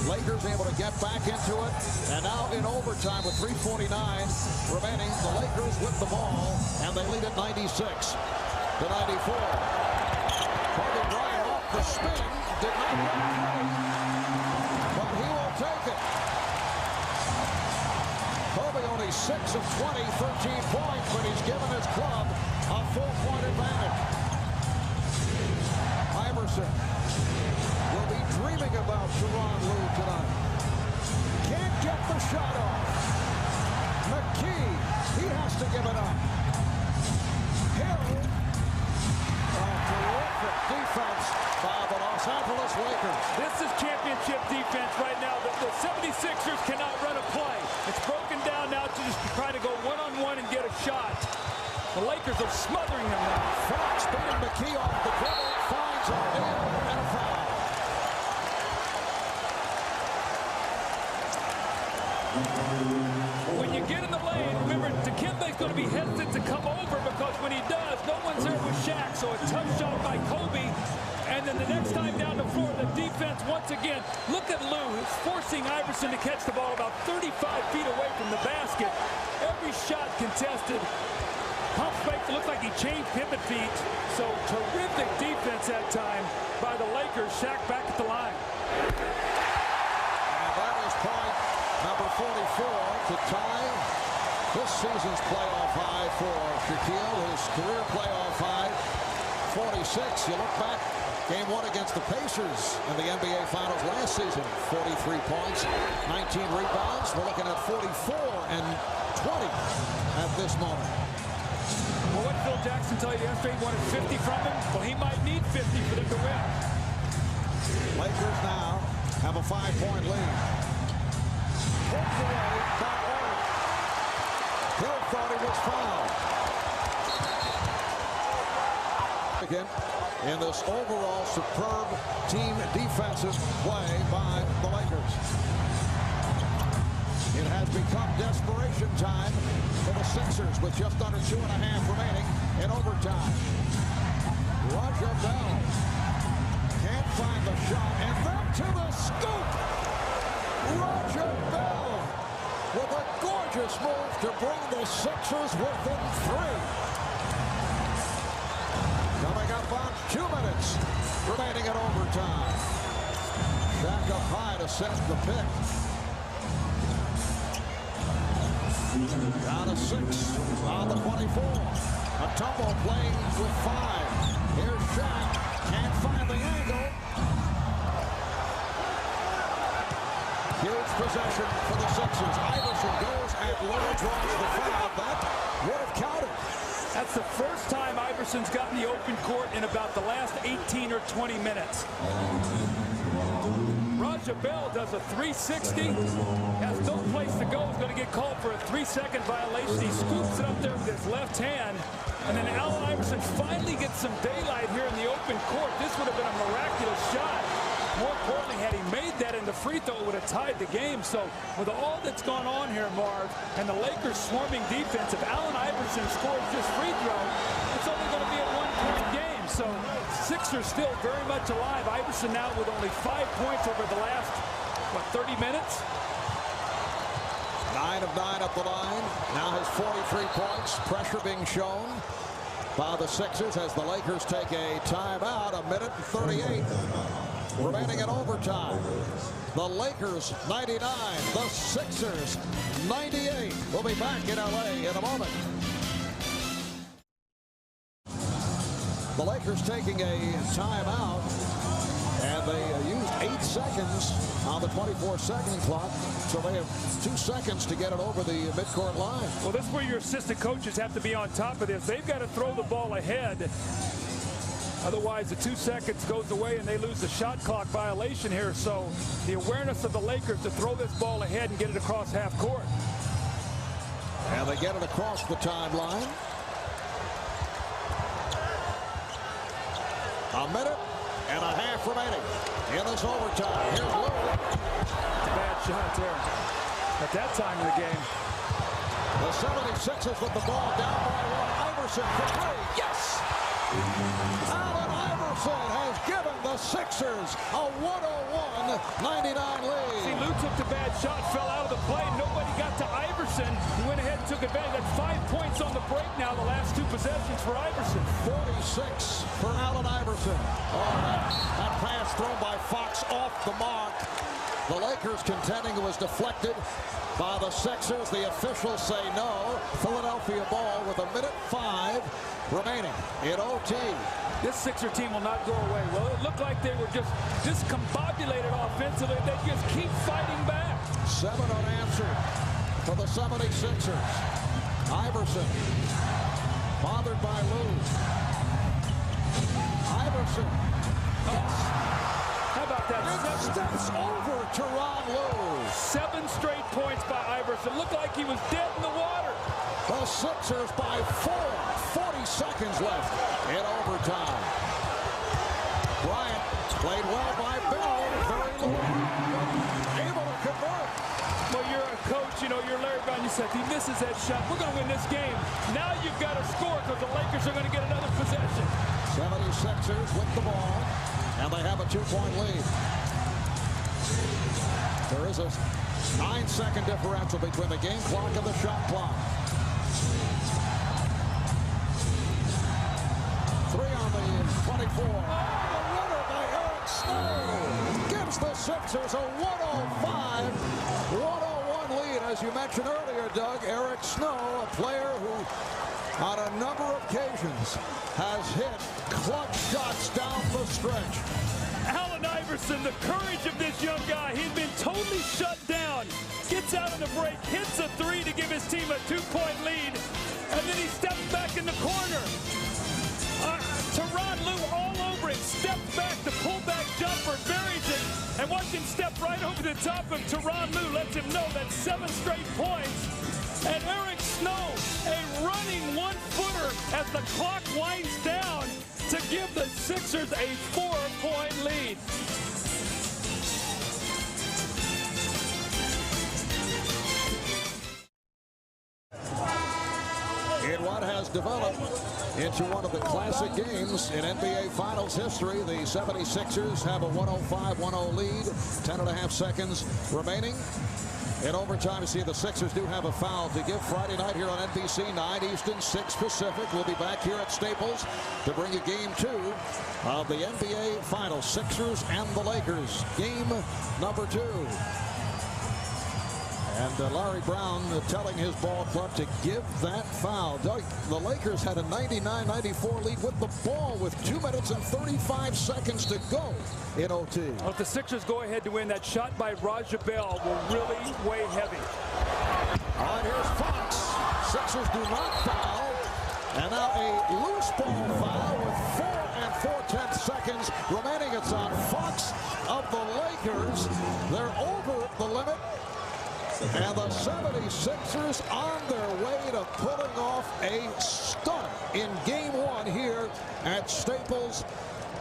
B: Lakers able to get back into it. And now in overtime with 3:40 remaining. The Lakers with the ball, and they lead at 96-94. Kobe Bryant off the spin, did not get it, but he will take it. Kobe only 6 of 20, 13 points, but he's given his club a 4-point advantage. Iverson will be dreaming about Tyronn Lue tonight. Can't get the shot off. McKee, he has to give it up. Hill, terrific defense by the Los Angeles Lakers.
A: This is championship defense right now. The 76ers cannot run a play. It's broken down now to just try to go one-on-one and get a shot. The Lakers are smothering them now.
B: Fox beating McKee off the dribble, finds a nail and a foul.
A: When you get in the lane, remember, Dikembe's going to be hesitant to come over because when he does, no one's there with Shaq. So a tough shot by Kobe. And then the next time down the floor, the defense once again. Look at Lue, who's forcing Iverson to catch the ball about 35 feet away from the basket. Every shot contested. Pump fake, looks like he changed pivot feet. So terrific defense that time by the Lakers. Shaq back at the line.
B: And that is point number 44 to tie this season's playoff high for Shaquille, his career playoff high, 46. You look back, game 1 against the Pacers in the NBA Finals last season, 43 points, 19 rebounds. We're looking at 44 and 20 at this moment.
A: Well, what did Phil Jackson tell you yesterday? He wanted 50 from him. Well, he might need 50 for them to win.
B: Lakers now have a 5-point lead. Pulled away by Oren. Hill thought he was fouled. Again, in this overall superb team defensive play by the Lakers. It has become desperation time for the Sixers with just under 2.5 remaining in overtime. Roger Bell can't find the shot, and then to the scoop. Roger Bell with a gorgeous move to bring the Sixers within 3. Coming up on 2 minutes remaining in overtime. Shaq up high to set the pick. Down to 6 on the 24. A tumble playing with 5. Here's Shaq. Can't find the angle. Huge possession for the Sixers. Iverson goes and Lue draws the foul. That would have counted.
A: That's the first time Iverson's gotten the open court in about the last 18 or 20 minutes. Roger Bell does a 360. Has no place to go. He's going to get called for a 3-second violation. He scoops it up there with his left hand. And then Allen Iverson finally gets some daylight here in the open court. This would have been a miraculous shot. More importantly, had he made that in the free throw, it would have tied the game. So with all that's gone on here, Marv, and the Lakers swarming defense, if Allen Iverson scores this free throw, it's only going to be a 1-point game. So Sixers still very much alive. Iverson now with only 5 points over the last, 30 minutes?
B: 9 of 9 up the line. Now has 43 points. Pressure being shown by the Sixers as the Lakers take a timeout. 1:38 remaining in overtime. The Lakers 99, the Sixers 98. We'll be back in LA in a moment. The Lakers taking a timeout, and they used 8 seconds on the 24-second clock, so they have 2 seconds to get it over the midcourt line.
A: Well, this is where your assistant coaches have to be on top of this. They've got to throw the ball ahead. Otherwise, the 2 seconds goes away, and they lose the shot clock violation here. So the awareness of the Lakers to throw this ball ahead and get it across half court.
B: And they get it across the timeline. 1.5 minutes remaining in this overtime. Here's Lue.
A: Bad shot there at that time of the game.
B: The 76ers with the ball down by 1. Iverson for 3. Yes! Allen Iverson has given the the Sixers a 101-99 lead.
A: See, Lou took the bad shot, fell out of the play. Nobody got to Iverson. He went ahead and took advantage. That's 5 points on the break now, the last 2 possessions for Iverson.
B: 46 for Allen Iverson. Oh, that pass thrown by Fox off the mark. The Lakers contending it was deflected by the Sixers. The officials say no. Philadelphia ball with 1:05 remaining in OT.
A: This Sixer team will not go away. Well, it looked like they were just discombobulated offensively. They just keep fighting back.
B: 7 unanswered for the 76ers. Iverson, bothered by Lou. Iverson.
A: How about that?
B: And steps over Tyronn Lue.
A: 7 straight points by Iverson. Looked like he was dead in the water.
B: The Sixers by 4. 40 seconds left in overtime. Bryant played well by Bell. Very low. Able to convert.
A: Well, you're a coach, you know, you're Larry Brown. You said, he misses that shot. We're going to win this game. Now you've got to score because the Lakers are going to get another possession.
B: 76ers with the ball, and they have a 2-point lead. There is a 9-second differential between the game clock and the shot clock. 3 on the 24. Oh, the runner by Eric Snow gives the Sixers a 105-101 lead. As you mentioned earlier, Doug, Eric Snow, a player who on a number of occasions has hit clutch shots down the stretch.
A: Allen Iverson, the courage of this young guy. He's been totally shut down. Gets out of the break, hits a 3 to give his team a 2-point lead, and then he steps back in the corner. Tyronn Lue all over it, steps back, the pullback jumper, buries it, and watch him step right over the top of Tyronn Lue, lets him know that's 7 straight points. And Eric Snow, a running 1-footer as the clock winds down to give the Sixers a 4-point lead.
B: In what has developed into one of the classic games in NBA Finals history, the 76ers have a 105-100 lead, 10.5 seconds remaining. In overtime, you see the Sixers do have a foul to give Friday night here on NBC, 9 Eastern, 6 Pacific. We'll be back here at Staples to bring you game 2 of the NBA Finals, Sixers and the Lakers. Game number 2. And Larry Brown telling his ball club to give that foul. Doug, the Lakers had a 99-94 lead with the ball with 2 minutes and 35 seconds to go in OT.
A: Well, if the Sixers go ahead to win, that shot by Raja Bell will really weigh heavy.
B: All right, here's Fox. Sixers do not foul. And now a loose ball foul with 4 4/10 seconds remaining. It's on Fox of the Lakers. They're over the limit. And the 76ers on their way to pulling off a stunt in game 1 here at Staples.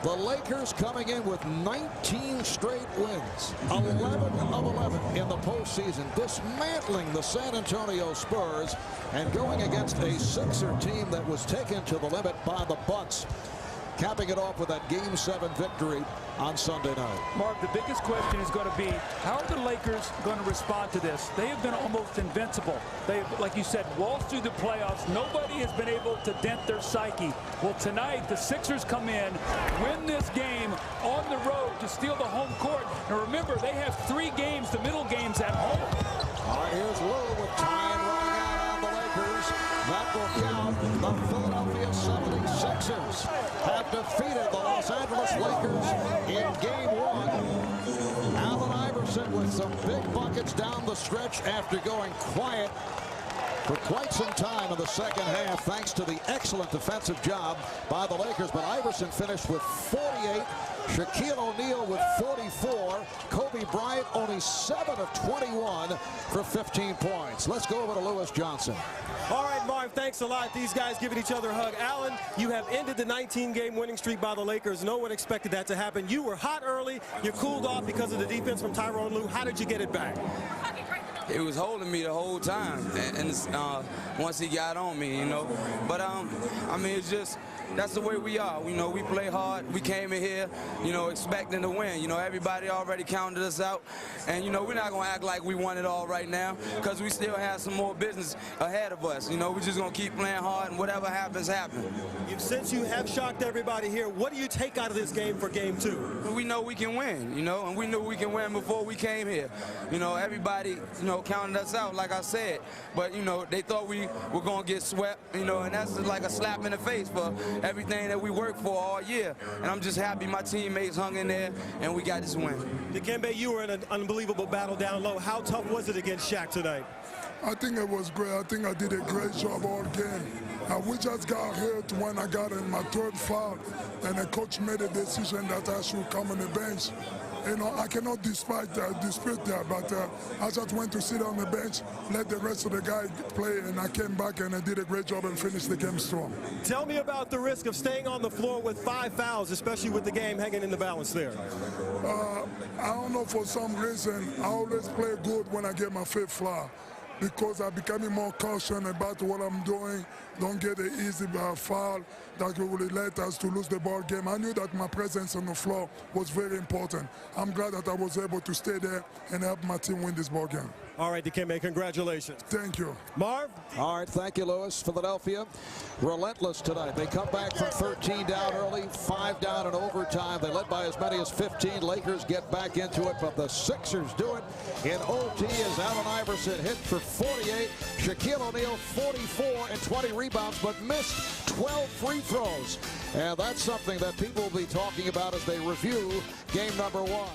B: The Lakers coming in with 19 straight wins, 11 of 11 in the postseason, dismantling the San Antonio Spurs and going against a Sixer team that was taken to the limit by the Bucks, capping it off with that Game 7 victory on Sunday night.
A: Mark, the biggest question is going to be, how are the Lakers going to respond to this? They have been almost invincible. They've, like you said, waltzed through the playoffs. Nobody has been able to dent their psyche. Well, tonight, the Sixers come in, win this game on the road to steal the home court. And remember, they have 3 games, the middle games at home.
B: All right, here's Lou with time running out on the Lakers. That will count. The Philadelphia 76ers have defeated the Los Angeles Lakers in game 1. Allen Iverson with some big buckets down the stretch after going quiet for quite some time in the second half, thanks to the excellent defensive job by the Lakers. But Iverson finished with 48. Shaquille O'Neal with 44. Kobe Bryant only 7 of 21 for 15 points. Let's go over to Lewis Johnson.
F: All right, Marv, thanks a lot. These guys giving each other a hug. Allen, you have ended the 19-game winning streak by the Lakers. No one expected that to happen. You were hot early. You cooled off because of the defense from Tyronn Lue. How did you get it back?
H: It was holding me the whole time, and once he got on me, you know. But I mean, it's just that's the way we are. You know, we play hard. We came in here, you know, expecting to win. You know, everybody already counted us out. And, you know, we're not going to act like we won it all right now because we still have some more business ahead of us. You know, we're just going to keep playing hard, and whatever happens, happens.
F: Since you have shocked everybody here, what do you take out of this game for game 2?
H: We know we can win, you know, and we knew we can win before we came here. You know, everybody, you know, counted us out, like I said. But, you know, they thought we were going to get swept, you know, and that's like a slap in the face for everything that we worked for all year. And I'm just happy my teammates hung in there, and we got this win.
F: Dikembe, you were in an unbelievable battle down low. How tough was it against Shaq tonight?
I: I think it was great. I think I did a great job all game. We just got hurt when I got in my 3rd foul, and the coach made a decision that I should come on the bench. You know, I cannot dispute that, but I just went to sit on the bench, let the rest of the guys play, and I came back and I did a great job and finished the game strong.
F: Tell me about the risk of staying on the floor with 5 fouls, especially with the game hanging in the balance there.
I: I don't know, for some reason, I always play good when I get my 5th foul, because I'm becoming more cautious about what I'm doing. Don't get an easy foul that will let us to lose the ball game. I knew that my presence on the floor was very important. I'm glad that I was able to stay there and help my team win this ball game.
F: All right, Dikembe, congratulations.
I: Thank you.
F: Marv?
B: All right, thank you, Lewis. Philadelphia, relentless tonight. They come back from 13 down early, 5 down in overtime. They led by as many as 15. Lakers get back into it, but the Sixers do it in OT as Allen Iverson hit for 48. Shaquille O'Neal 44 and 20 rebounds, but missed 12 free throws. And that's something that people will be talking about as they review game number 1.